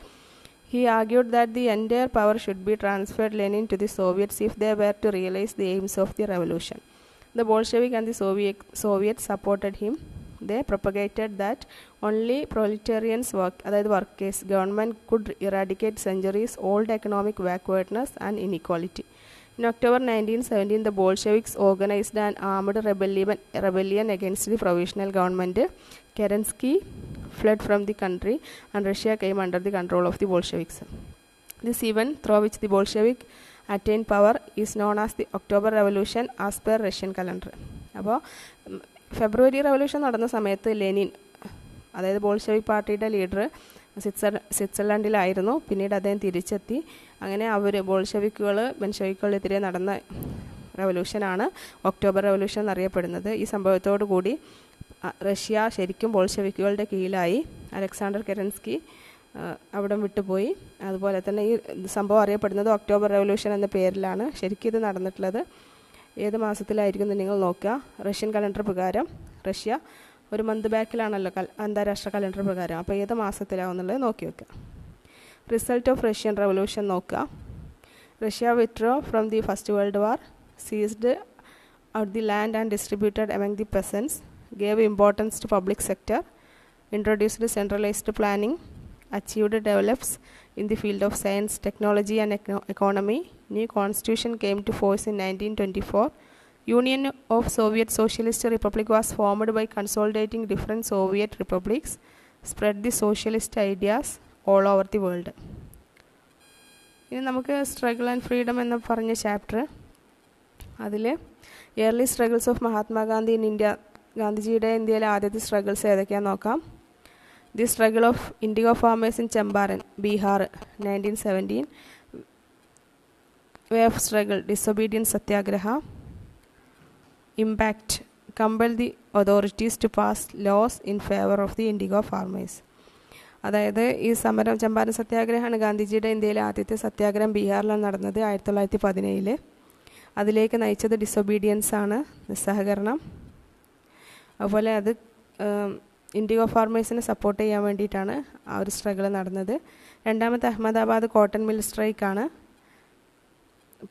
He argued that the entire power should be transferred Lenin to the Soviets if they were to realize the aims of the revolution. The Bolshevik and the Soviets supported him. They propagated that only proletarians workers government could eradicate centuries old economic backwardness and inequality. In October 1917, the Bolsheviks organized an armed rebellion against the provisional government. Kerensky fled from the country and Russia came under the control of the Bolsheviks. This event through which the Bolshevik attained power is known as the October Revolution as per Russian calendar. അപ്പോൾ ഫെബ്രുവരി revolution നടന്ന സമയത്ത് Lenin, അതായത് Bolshevik പാർട്ടിയുടെ leader സ്വിറ്റ്സർലൻഡിലായിരുന്നു. പിന്നീട് അദ്ദേഹം തിരിച്ചെത്തി. അങ്ങനെ അവർ ബോൾഷെവിക്കുകൾ ബെൻഷെവിക്കുകളെതിരെ നടന്ന റവല്യൂഷനാണ് ഒക്ടോബർ റവല്യൂഷൻ എന്നറിയപ്പെടുന്നത്. ഈ സംഭവത്തോടു കൂടി റഷ്യ ശരിക്കും ബോൾഷെവിക്കുകളുടെ കീഴിലായി. അലക്സാണ്ടർ കെരൻസ്കി അവിടം വിട്ടുപോയി. അതുപോലെ തന്നെ ഈ സംഭവം അറിയപ്പെടുന്നത് ഒക്ടോബർ റവല്യൂഷൻ എന്ന പേരിലാണ്. ശരിക്കും ഇത് നടന്നിട്ടുള്ളത് ഏത് മാസത്തിലായിരിക്കും നിങ്ങൾ നോക്കുക. റഷ്യൻ കലണ്ടർ പ്രകാരം റഷ്യ ഒരു മന്ത് ബാക്കിലാണല്ലോ അന്താരാഷ്ട്ര കലണ്ടർ പ്രകാരം. അപ്പോൾ ഏത് മാസത്തിലാവുന്നുള്ളത് നോക്കി വെക്കുക. റിസൾട്ട് ഓഫ് റഷ്യൻ റവല്യൂഷൻ നോക്കുക. Russia withdraw from the first world war, seized out the land and distributed among the peasants, gave importance to public sector, introduced centralised planning, achieved develops in the field of science, technology and economy. New constitution came to force in 1924. Union of Soviet Socialist Republic was formed by consolidating different Soviet republics, spread the socialist ideas all over the world. ഇനി നമുക്ക് struggle and freedom എന്ന് പറഞ്ഞ chapter, അതിൽ early struggles of Mahatma Gandhi in India, ഗാന്ധിജിയുടെ ഇന്ത്യയിലെ ആദ്യത്തെ struggles ഏതൊക്കെയാണെന്ന് നോക്കാം. The struggle of indigo farmers in Champaran, Bihar 1917. Way of struggle, disobedience satyagraha. Impact, compel the authorities to pass laws in favour of the indigo farmers. അതായത് ഈ സമരം, ചമ്പാരൻ സത്യാഗ്രഹമാണ് ഗാന്ധിജിയുടെ ഇന്ത്യയിലെ ആദ്യത്തെ സത്യാഗ്രഹം. ബീഹാറിലാണ് നടന്നത് 1917. അതിലേക്ക് നയിച്ചത് ഡിസൊബീഡിയൻസ് ആണ്, നിസ്സഹകരണം. അതുപോലെ അത് ഇൻഡിഗോ ഫാർമേഴ്സിനെ സപ്പോർട്ട് ചെയ്യാൻ വേണ്ടിയിട്ടാണ് ആ ഒരു സ്ട്രഗിൾ നടന്നത്. രണ്ടാമത്തെ അഹമ്മദാബാദ് കോട്ടൺ മിൽ സ്ട്രൈക്കാണ്.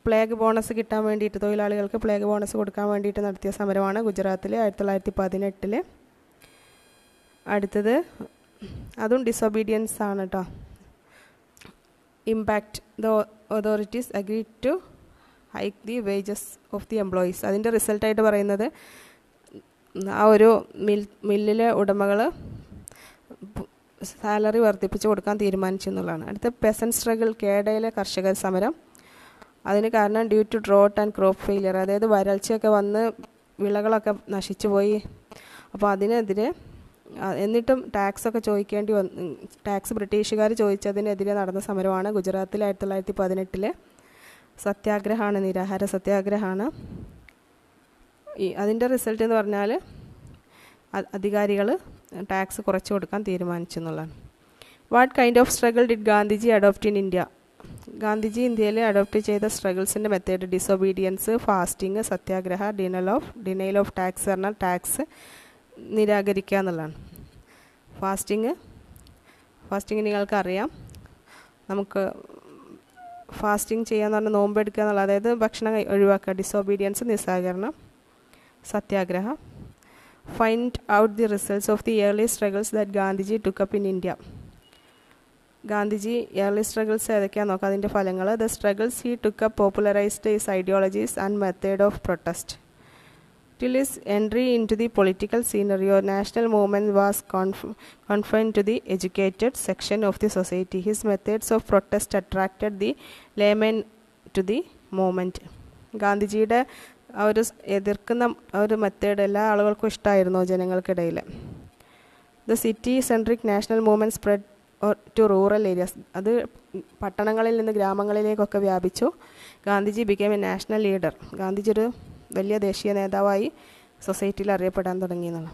പ്ലേഗ് ബോണസ് കിട്ടാൻ വേണ്ടിയിട്ട്, തൊഴിലാളികൾക്ക് പ്ലേഗ് ബോണസ് കൊടുക്കാൻ വേണ്ടിയിട്ട് നടത്തിയ സമരമാണ് ഗുജറാത്തിൽ 1918. അടുത്തത് അതും ഡിസൊബീഡിയൻസ് ആണ് കേട്ടോ. Impact, the authorities agree to hike the wages of the employees. അതിൻ്റെ റിസൾട്ടായിട്ട് പറയുന്നത് ആ ഒരു മില്ലിലെ ഉടമകൾ സാലറി വർദ്ധിപ്പിച്ച് കൊടുക്കാൻ തീരുമാനിച്ചു എന്നുള്ളതാണ്. അടുത്ത പെസൻ സ്ട്രഗിൾ, കേഡയിലെ കർഷക സമരം. അതിന് കാരണം due to drought and crop failure, അതായത് വരൾച്ചയൊക്കെ വന്ന് വിളകളൊക്കെ നശിച്ചു പോയി. അപ്പോൾ അതിനെതിരെ, എന്നിട്ടും ടാക്സൊക്കെ ചോദിക്കേണ്ടി വന്നു. ടാക്സ് ബ്രിട്ടീഷുകാർ ചോദിച്ചതിനെതിരെ നടന്ന സമരമാണ് ഗുജറാത്തിൽ 1918. സത്യാഗ്രഹമാണ്, നിരാഹാര സത്യാഗ്രഹമാണ്. അതിൻ്റെ റിസൾട്ട് എന്ന് പറഞ്ഞാൽ അധികാരികൾ ടാക്സ് കുറച്ച് കൊടുക്കാൻ തീരുമാനിച്ചു എന്നുള്ളതാണ്. What kind of struggle did Gandhiji adopt in India? Gandhiji ഇന്ത്യയിൽ അഡോപ്റ്റ് ചെയ്ത സ്ട്രഗിൾസിൻ്റെ method disobedience, fasting, satyagraha, denial of tax പറഞ്ഞാൽ ടാക്സ് നിരാകരിക്കുക എന്നുള്ളതാണ്. ഫാസ്റ്റിംഗ് നിങ്ങൾക്കറിയാം. നമുക്ക് ഫാസ്റ്റിംഗ് ചെയ്യാന്ന് പറഞ്ഞാൽ നോമ്പെടുക്കുക എന്നുള്ളത്, അതായത് ഭക്ഷണം ഒഴിവാക്കുക. ഡിസൊബീഡിയൻസ് നിസ്സഹകരണം. Satyagraha. Find out the results of the early struggles that Gandhiji took up in India. Gandhiji early struggles ഏതൊക്കെയാണെന്ന് നോക്കാം, അതിൻ്റെ ഫലങ്ങൾ. The struggles he took up popularised his ideologies and method of protest. Till his entry into the political scenario, national movement was confined to the educated section of the society. His methods of protest attracted the laymen to the movement. ഗാന്ധിജിയുടെ ആ ഒരു എതിർക്കുന്ന ഒരു method എല്ലാ ആളുകൾക്കും ഇഷ്ടമായിരുന്നു ജനങ്ങൾക്കിടയിൽ. The city centric national movement spread to rural areas. അത് പട്ടണങ്ങളിൽ നിന്ന് ഗ്രാമങ്ങളിലേക്കൊക്കെ വ്യാപിച്ചു. Gandhiji became a national leader. Gandhiji ഒരു വലിയ ദേശീയ നേതാവായി സൊസൈറ്റിയിൽ അറിയപ്പെടാൻ തുടങ്ങി എന്നുള്ള.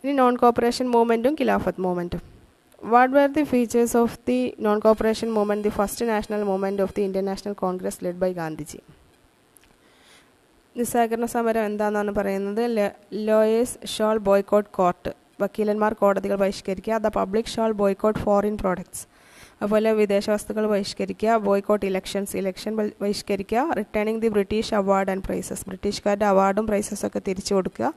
ഇനി നോൺ കോപ്പറേഷൻ മൂവ്മെൻറ്റും ഖിലാഫത്ത് മൂവ്മെൻറ്റും. What were the features of the non cooperation movement, the first national movement of the Indian National Congress led by Gandhiji. നിസ്സഹകരണ സമരം എന്താണെന്നാണ് പറയുന്നത്. ലോയേഴ്സ് ഷാൾ ബോയ്ക്കോട്ട് കോർട്ട്, വക്കീലന്മാർ കോടതികൾ ബഹിഷ്കരിക്കുക. The public shall boycott foreign products, അതുപോലെ വിദേശ വസ്തുക്കൾ ബഹിഷ്കരിക്കുക. ബോയ്ക്കോട്ട് ഇലക്ഷൻ ബഹിഷ്കരിക്കുക. Returning the British award and prizes, ബ്രിട്ടീഷുകാരുടെ അവാർഡും പ്രൈസസൊക്കെ തിരിച്ചു കൊടുക്കുക.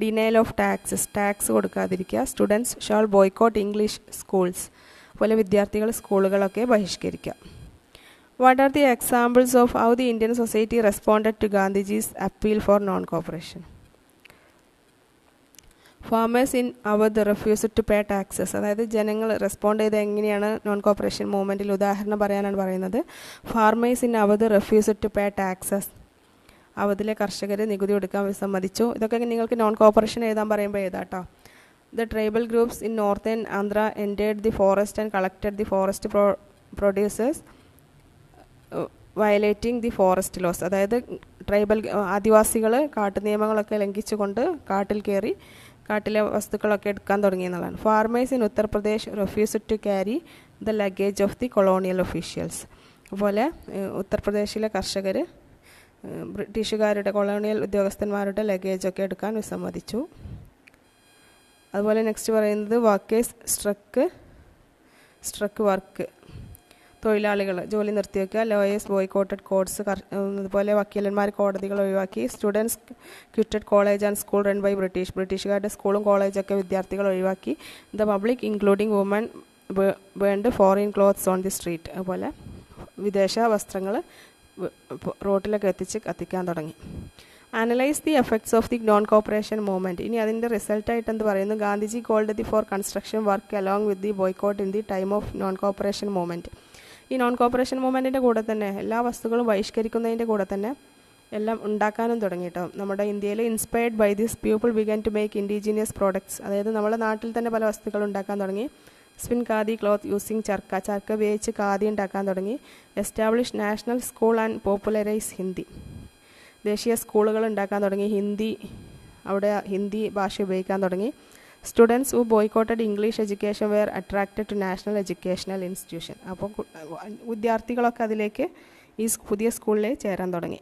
ഡിനയൽ ഓഫ് ടാക്സസ്, ടാക്സ് കൊടുക്കാതിരിക്കുക. Students shall boycott English schools, അതുപോലെ വിദ്യാർത്ഥികൾ സ്കൂളുകളൊക്കെ ബഹിഷ്കരിക്കുക. What are the examples of how the Indian society responded to Gandhiji's appeal for non cooperation? Farmers in Awadh refuse to pay taxes. അതായത് ജനങ്ങൾ റെസ്പോണ്ട് ചെയ്ത് എങ്ങനെയാണ് non corporation മൂവ്മെൻറ്റിൽ ഉദാഹരണം പറയാനാണ് പറയുന്നത്. Farmers in Awadh refuse to pay taxes. അവധിലെ കർഷകർ നികുതി കൊടുക്കാൻ വിസമ്മതിച്ചു. ഇതൊക്കെ നിങ്ങൾക്ക് നോൺ കോപ്പറേഷൻ എഴുതാൻ പറയുമ്പോൾ എഴുതാട്ടോ. The tribal groups in northern Andhra entered the forest and collected the forest producers, violating the forest laws. അതായത് ട്രൈബൽ ആദിവാസികൾ കാട്ടുനിയമങ്ങളൊക്കെ ലംഘിച്ചുകൊണ്ട് കാട്ടിൽ കയറി കാട്ടിലെ വസ്തുക്കളൊക്കെ എടുക്കാൻ തുടങ്ങി എന്നുള്ളതാണ്. Farmers in Uttar Pradesh refused to carry the luggage of the colonial officials. അതുപോലെ ഉത്തർപ്രദേശിലെ കർഷകർ ബ്രിട്ടീഷുകാരുടെ കൊളോണിയൽ ഉദ്യോഗസ്ഥന്മാരുടെ ലഗേജൊക്കെ എടുക്കാൻ വിസമ്മതിച്ചു. അതുപോലെ നെക്സ്റ്റ് പറയുന്നത് വർക്കേഴ്സ് സ്ട്രക്ക് വർക്ക്. തൊഴിലാളികൾ ജോലി നിർത്തിവെക്കുക. Lawyers boycotted courts. അതുപോലെ വക്കീലന്മാർ കോടതികൾ ഒഴിവാക്കി. Students quitted college and school run by ബ്രിട്ടീഷുകാരുടെ സ്കൂളും കോളേജൊക്കെ വിദ്യാർത്ഥികൾ ഒഴിവാക്കി. The public including woman burned foreign clothes on the street. അതുപോലെ വിദേശ വസ്ത്രങ്ങൾ റോട്ടിലൊക്കെ കത്തിക്കാൻ തുടങ്ങി. Analyse the effects of the non cooperation movement. ഇനി അതിൻ്റെ റിസൾട്ടായിട്ട് എന്ത് പറയുന്നു? Gandhiji called the four construction work along with the boycott in the time of non cooperation movement. ഈ നോൺ കോപ്പറേഷൻ മൂവ്മെൻറ്റിൻ്റെ കൂടെ തന്നെ എല്ലാ വസ്തുക്കളും ബഹിഷ്കരിക്കുന്നതിൻ്റെ കൂടെ തന്നെ എല്ലാം ഉണ്ടാക്കാനും തുടങ്ങി കേട്ടോ. നമ്മുടെ ഇന്ത്യയിൽ inspired by this people began to make indigenous products. അതായത് നമ്മുടെ നാട്ടിൽ തന്നെ പല വസ്തുക്കൾ ഉണ്ടാക്കാൻ തുടങ്ങി. Spin khadi cloth using charkha ഉപയോഗിച്ച് ഖാദി ഉണ്ടാക്കാൻ തുടങ്ങി. Establish national school and popularise Hindi. ദേശീയ സ്കൂളുകൾ ഉണ്ടാക്കാൻ തുടങ്ങി. അവിടെ ഹിന്ദി ഭാഷ ഉപയോഗിക്കാൻ തുടങ്ങി. Students who boycotted English education were attracted to national educational institution. അപ്പോൾ വിദ്യാർത്ഥികളൊക്കെ അതിലേക്ക് ഈ പുതിയ സ്കൂളിൽ ചേരാൻ തുടങ്ങി.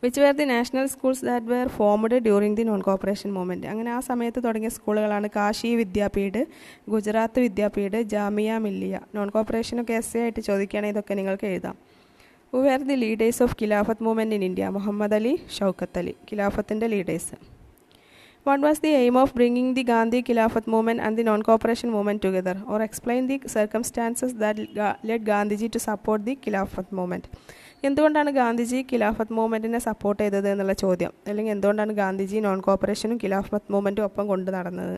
Which were the national schools that were formed during the non cooperation movement. അങ്ങനെ ആ സമയത്ത് തുടങ്ങിയ സ്കൂളുകളാണ് കാശി വിദ്യാപീഠ്, ഗുജറാത്ത് വിദ്യാപീഠ്, ജാമിയ മില്ലിയ. നോൺ കോപ്പറേഷനൊക്കെ എസ്സേ ആയിട്ട് ചോദിക്കുകയാണെങ്കിൽ ഇതൊക്കെ നിങ്ങൾക്ക് എഴുതാം. Who were the leaders of Khilafat movement in India? Muhammad Ali, Shaukat Ali, ഖിലാഫത്തിൻ്റെ leaders. What was the aim of bringing the Gandhi Khilafat movement and the non-cooperation movement together? Or explain the circumstances that led Gandhiji to support the Khilafat movement. എന്തുകൊണ്ടാണ് ഗാന്ധിജി ഖിലാഫത്ത് മൂവ്മെൻറ്റിനെ support ചെയ്തത് എന്നുള്ള ചോദ്യം, അല്ലെങ്കിൽ എന്തുകൊണ്ടാണ് Gandhiji non കോപ്പറേഷനും ഖിലാഫത്ത് മൂവ്മെൻറ്റും ഒപ്പം കൊണ്ട് നടന്നത്?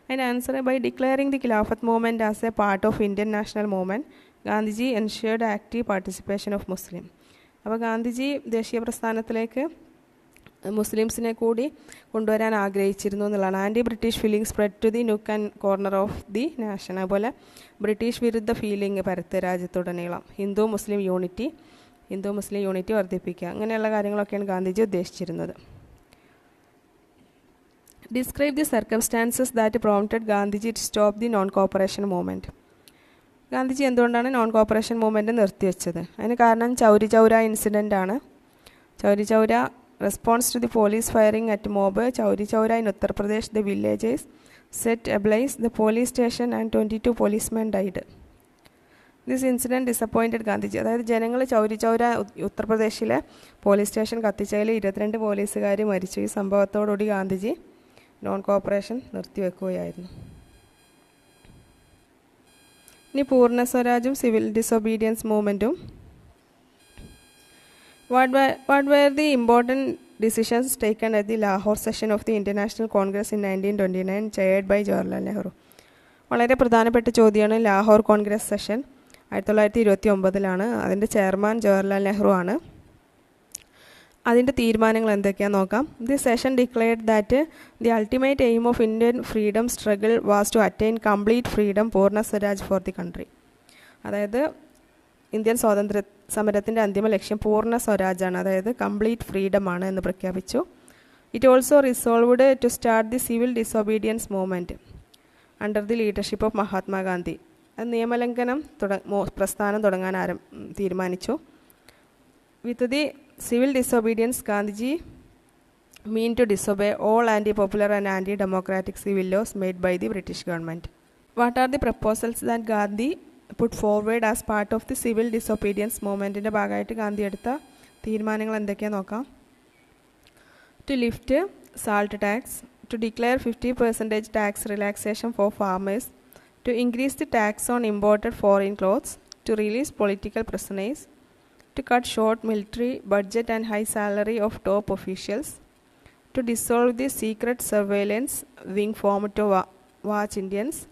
അതിൻ്റെ answer: by declaring the Khilafat movement as a part of Indian national movement, Gandhiji ensured active participation of Muslim. അപ്പോൾ ഗാന്ധിജി ദേശീയ പ്രസ്ഥാനത്തിലേക്ക് മുസ്ലിംസിനെ കൂടി കൊണ്ടുവരാൻ ആഗ്രഹിച്ചിരുന്നു എന്നുള്ളതാണ്. Anti British feeling spread to the nook and corner of the nation. അതുപോലെ ബ്രിട്ടീഷ് വിരുദ്ധ ഫീലിംഗ് പരത്ത് രാജ്യത്തുടനീളം. ഹിന്ദു മുസ്ലിം യൂണിറ്റി വർദ്ധിപ്പിക്കുക. അങ്ങനെയുള്ള കാര്യങ്ങളൊക്കെയാണ് ഗാന്ധിജി ഉദ്ദേശിച്ചിരുന്നത്. Describe the circumstances that prompted Gandhiji to stop the non cooperation movement. Gandhiji എന്തുകൊണ്ടാണ് നോൺ കോപ്പറേഷൻ മൂവ്മെൻറ്റ് നിർത്തിവെച്ചത്? അതിന് കാരണം ചൗരി ചൗര ഇൻസിഡൻ്റ് ആണ്. Chauri Chaura response to the police firing at mob. Chauri Chaura in Uttar Pradesh, the villagers set ablaze the police station and 22 policemen died. This incident disappointed Gandhiji. അതായത് ജനങ്ങൾ ചൗരി ചൗര ഉത്തർപ്രദേശിലെ police station കത്തിച്ചതിൽ 22 പോലീസുകാർ മരിച്ചു. ഈ സംഭവത്തോടുകൂടി ഗാന്ധിജി നോൺ കോപ്പറേഷൻ നിർത്തിവെക്കുകയായിരുന്നു. ഇനി പൂർണ്ണ സ്വരാജും സിവിൽ ഡിസൊബീഡിയൻസ് മൂവ്മെൻറ്റും. What were the important decisions taken at the Lahore session of the International Congress in 1929 chaired by Jawaharlal Nehru? വളരെ പ്രധാനപ്പെട്ട ചോദ്യമാണ്. ലാഹോർ കോൺഗ്രസ് സെഷൻ 1929 അതിൻ്റെ ചെയർമാൻ ജവഹർലാൽ നെഹ്റു ആണ്. അതിൻ്റെ തീരുമാനങ്ങൾ എന്തൊക്കെയാണെന്ന് നോക്കാം. The session declared that the ultimate aim of Indian freedom struggle was to attain complete freedom, Purna Swaraj for the country. അതായത് ഇന്ത്യൻ സ്വാതന്ത്ര്യ സമരത്തിൻ്റെ അന്തിമ ലക്ഷ്യം പൂർണ്ണ സ്വരാജാണ്, അതായത് കംപ്ലീറ്റ് ഫ്രീഡമാണ് എന്ന് പ്രഖ്യാപിച്ചു. It also resolved to start the civil disobedience movement under the leadership of Mahatma Gandhi. അത് നിയമലംഘനം പ്രസ്ഥാനം തുടങ്ങാൻ തീരുമാനിച്ചു. With the civil disobedience Gandhiji mean to disobey all anti-popular and anti-democratic civil laws made by the British government. What are the proposals that Gandhi put forward as part of the civil disobedience movement? ന്റെ ഭാഗമായിട്ട് ഗാന്ധി എടുത്ത തീരുമാനങ്ങൾ എന്തൊക്കെയാണെന്ന് നോക്കാം. To lift salt tax, to declare 50% tax relaxation for farmers, to increase the tax on imported foreign clothes, to release political prisoners, to cut short military budget and high salary of top officials, to dissolve the secret surveillance wing formed to watch Indians,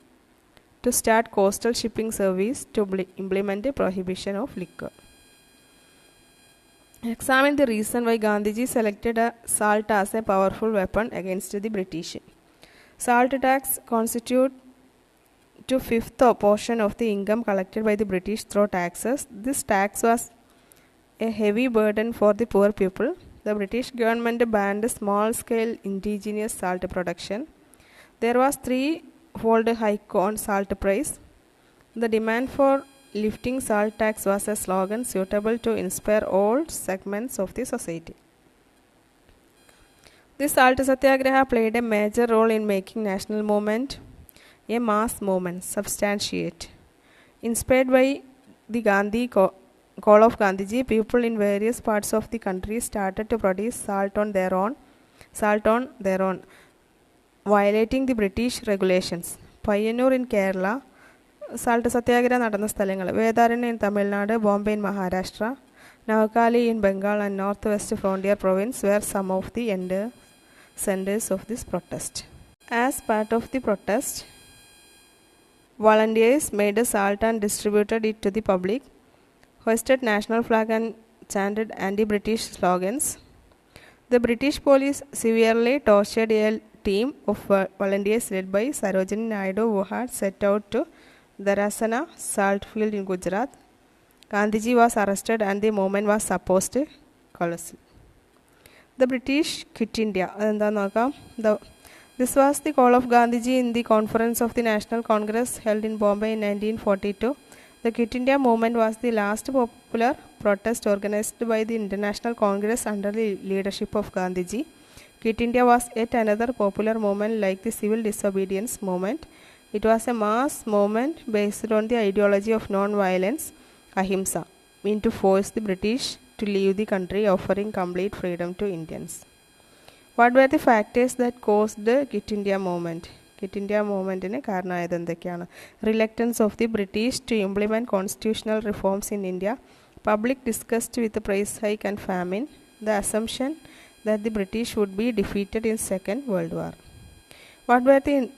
to start coastal shipping service, to implement a prohibition of liquor. Examine the reason why Gandhiji selected salt as a powerful weapon against the British. Salt tax constitute to fifth portion of the income collected by the British through taxes. This tax was a heavy burden for the poor people. The British government banned small-scale indigenous salt production. There was threefold hike on salt price. The demand for lifting salt tax was a slogan suitable to inspire all segments of the society. The Salt Satyagraha played a major role in making national movement a mass movement, substantiate. Inspired by the Gandhi call of Gandhiji, people in various parts of the country started to produce salt on their own, violating the British regulations. Payyanur in Kerala, Salt Satyagraha നടന്ന സ്ഥലങ്ങൾ Vedaranya in Tamil Nadu, Bombay in Maharashtra, Navakali in Bengal and Northwest Frontier Province were some of the centers of this protest. As part of the protest, volunteers made salt and distributed it to the public, hoisted national flag and chanted anti-British slogans. The British police severely tortured a team of volunteers led by Sarojini Naidu who had set out to Dharasana salt field in Gujarat. Gandhiji was arrested and the movement was supposed to collapse. The British quit India. This was the call of Gandhiji in the conference of the National Congress held in Bombay in 1942. The Quit India movement was the last popular protest organized by the International Congress under the leadership of Gandhiji. Quit India was yet another popular movement like the civil disobedience movement. It was a mass movement based on the ideology of non-violence, ahimsa, meant to force the British to leave the country, offering complete freedom to Indians. What were the factors that caused the Quit India movement? Quit India movement in a reluctance of the British to implement constitutional reforms in India, public disgust with the price hike and famine, the assumption that the British would be defeated in Second World War. What were the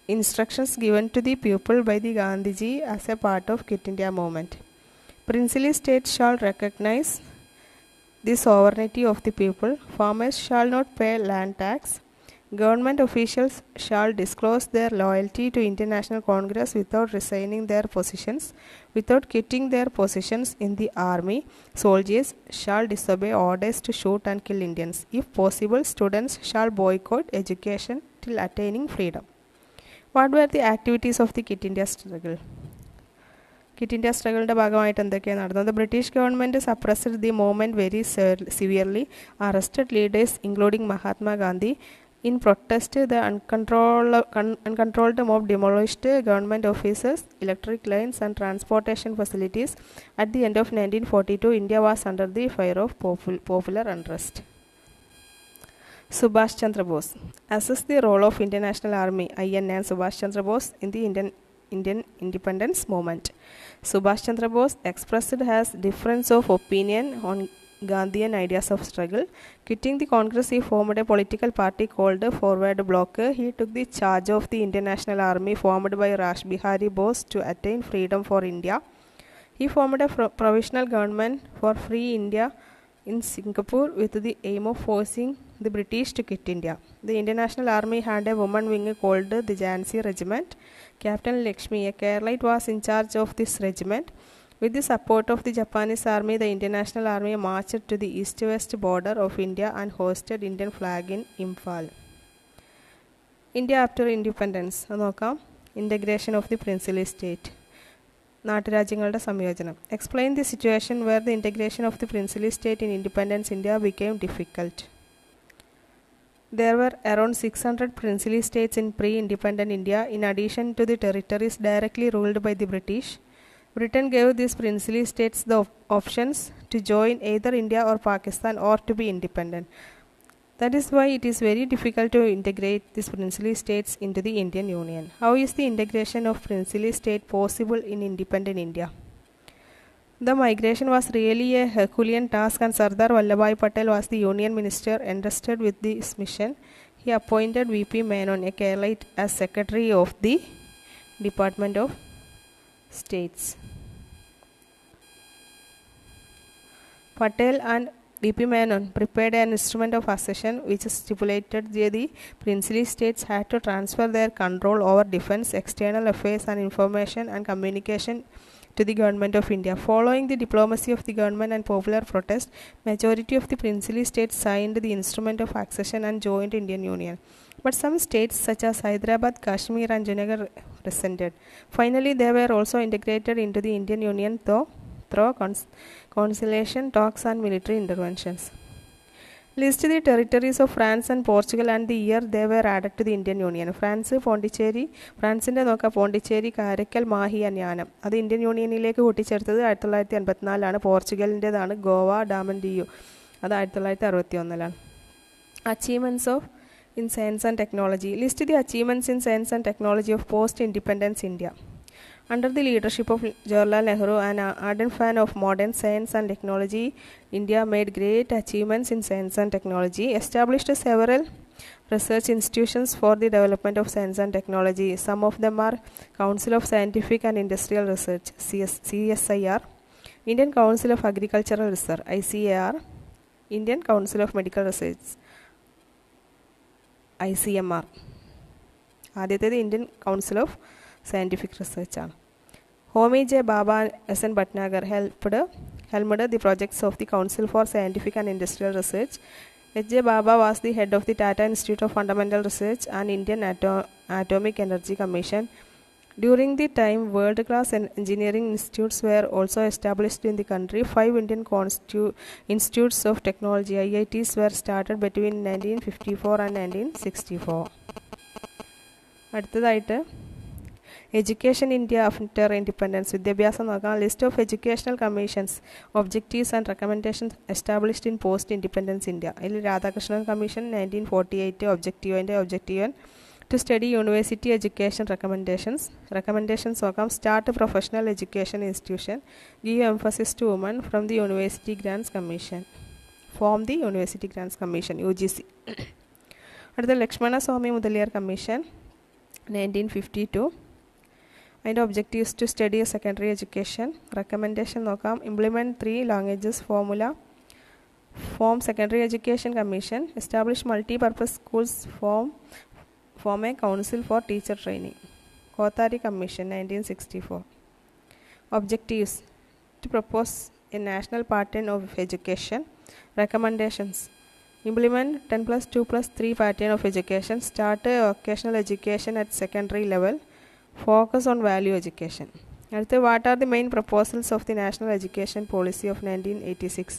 instructions given to the people by the Gandhiji as a part of Quit India movement? Princely states shall recognize the sovereignty of the people. Farmers shall not pay land tax. Government officials shall disclose their loyalty to International Congress without resigning their positions, without quitting their positions in the army. Soldiers shall disobey orders to shoot and kill Indians. If possible, students shall boycott education till attaining freedom. What were the activities of the Quit India struggle? Quit India struggle the British government suppressed the movement very severely, arrested leaders including Mahatma Gandhi. In protest, the uncontrolled mob demolished government offices, electric lines and transportation facilities. At the end of 1942, India was under the fire of popular unrest. Subhash Chandra Bose. Assess the role of International Army (IN) and Subhash Chandra Bose in the Indian independence movement. Subhash Chandra Bose expressed his difference of opinion on Gandhian ideas of struggle. Quitting the Congress, he formed a political party called Forward Bloc. He took the charge of the International Army formed by Rash Bihari Bose to attain freedom for India. He formed a provisional government for free India in Singapore with the aim of forcing the British to quit India. The International Army had a woman wing called the Jhansi Regiment. Captain Lakshmi, a Keralite, was in charge of this regiment. With the support of the Japanese army, the International Army marched to the east-west border of India and hoisted Indian flag in Imphal. India after independence. Integration of the princely state. നാട്ടുരാജ്യങ്ങളുടെ സംയോജനം. Explain the situation where the integration of the princely state in independence India became difficult. There were around 600 princely states in pre-independent India in addition to the territories directly ruled by the British. Britain gave these princely states the options to join either India or Pakistan or to be independent. That is why it is very difficult to integrate these princely states into the Indian Union. How is the integration of princely state possible in independent India? The migration was really a Herculean task, and Sardar Vallabhbhai Patel was the Union Minister entrusted with this mission. He appointed V.P. Menon, a Keralite, as Secretary of the Department of States. Patel and V.P. Menon prepared an instrument of accession which stipulated that the princely states had to transfer their control over defense, external affairs, and information and communication to the government of India. Following the diplomacy of the government and popular protest, majority of the princely states signed the instrument of accession and joined Indian Union. But some states such as Hyderabad, Kashmir, and Junagadh resented. Finally, they were also integrated into the Indian Union through conciliation talks and military interventions. List the territories of France and Portugal and the year they were added to the Indian Union. ഫ്രാൻസിൻ്റെ നോക്കാം പോണ്ടിച്ചേരി, കാരക്കൽ, മാഹി, യാനം. അത് Indian യൂണിയനിലേക്ക് കൂട്ടിച്ചേർത്തത് 1984 പോർച്ചുഗലിൻ്റെതാണ് Goa, Daman Diu. അത് 1961. Achievements of in science and technology. List the achievements in science and technology of post independence India. Under the leadership of Jawaharlal Nehru, an ardent fan of modern science and technology, India made great achievements in science and technology, established several research institutions for the development of science and technology. Some of them are Council of Scientific and Industrial Research, CSIR, Indian Council of Agricultural Research, ICAR, Indian Council of Medical Research, ICMR. ആദ്യത്തേത് Indian council of scientific research ആണ്. Homi J. Baba S.N. Bhatnagar helmed the projects of the Council for Scientific and Industrial Research. H.J. Baba was the head of the Tata Institute of Fundamental Research and Indian Atomic Energy Commission. During the time, world-class engineering institutes were also established in the country. 5 Indian institutes of technology, IITs, were started between 1954 and 1964. അടുത്തതായിട്ട് education India after independence. വിദ്യാഭ്യാസം നോക്കാം. List of educational commissions, objectives and recommendations established in post independence India. അതിൽ Radhakrishnan commission 1948 objective to study university education recommendations നോക്കാം. Start professional education institution, give emphasis to woman from the university grants commission, form the university grants commission UGC. അടുത്ത Lakshmana Swami Mudaliar commission 1952. അതിൻ്റെ objectives to study secondary education. Recommendation നോക്കാം. Implement 3 languages form secondary education commission, establish multipurpose schools, form a council for teacher training. Kothari commission 1964. Objectives to propose a national pattern of education. Recommendations implement 10+2+3 pattern of education, start vocational education at secondary level, focus on value education. அடுத்து, what are the main proposals of the national education policy of 1986?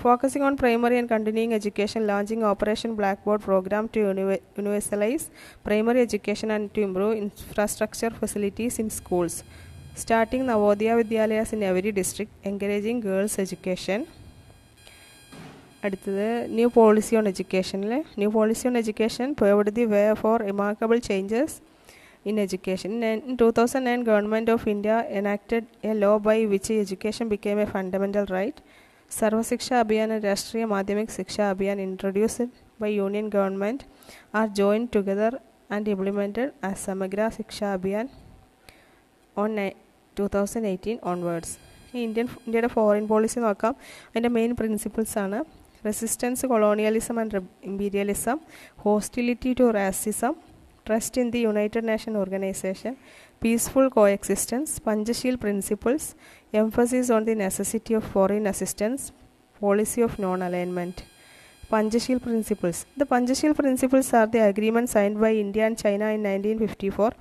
Focusing on primary and continuing education, launching Operation Blackboard program to universalize primary education and to improve infrastructure facilities in schools, starting Navodaya Vidyalayas in every district, encouraging girls education. അടുത്തത് new policy on education paved the way for remarkable changes in education. In 2009, Government of India enacted a law by which education became a fundamental right. Sarva Shiksha Abhiyan and Rashtriya Madhyamik Shiksha Abhiyan, introduced by Union Government, are joined together and implemented as Samagra Shiksha Abhiyan on 2018 onwards. ഇന്ത്യയുടെ foreign policy നോക്കാം. അതിൻ്റെ main principles ആണ്: resistance to colonialism and imperialism, hostility to racism, trust in the United Nations Organization, peaceful coexistence, Panchasheel principles, emphasis on the necessity of foreign assistance, policy of non-alignment. Panchasheel principles. The Panchasheel principles are the agreement signed by India and China in 1954.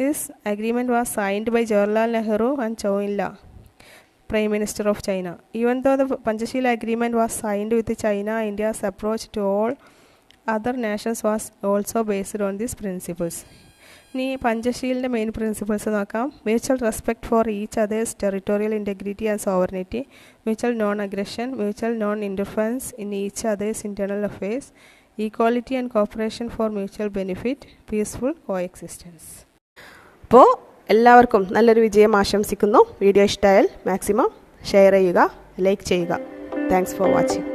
This agreement was signed by Jawaharlal Nehru and Zhou Enlai, Prime Minister of China. Even though the Panchasheel agreement was signed with China, India's approach to all other nations was also based on these principles. ഇനി പഞ്ചശീലിൻ്റെ main principles നോക്കാം. Mutual respect for each other's territorial integrity and sovereignty, mutual non aggression, mutual non interference in each other's internal affairs, equality and cooperation for mutual benefit, peaceful coexistence. അപ്പോൾ എല്ലാവർക്കും നല്ലൊരു വിജയം ആശംസിക്കുന്നു. Video ഇഷ്ടമായാൽ maximum share ചെയ്യുക, like ചെയ്യുക. Thanks for watching.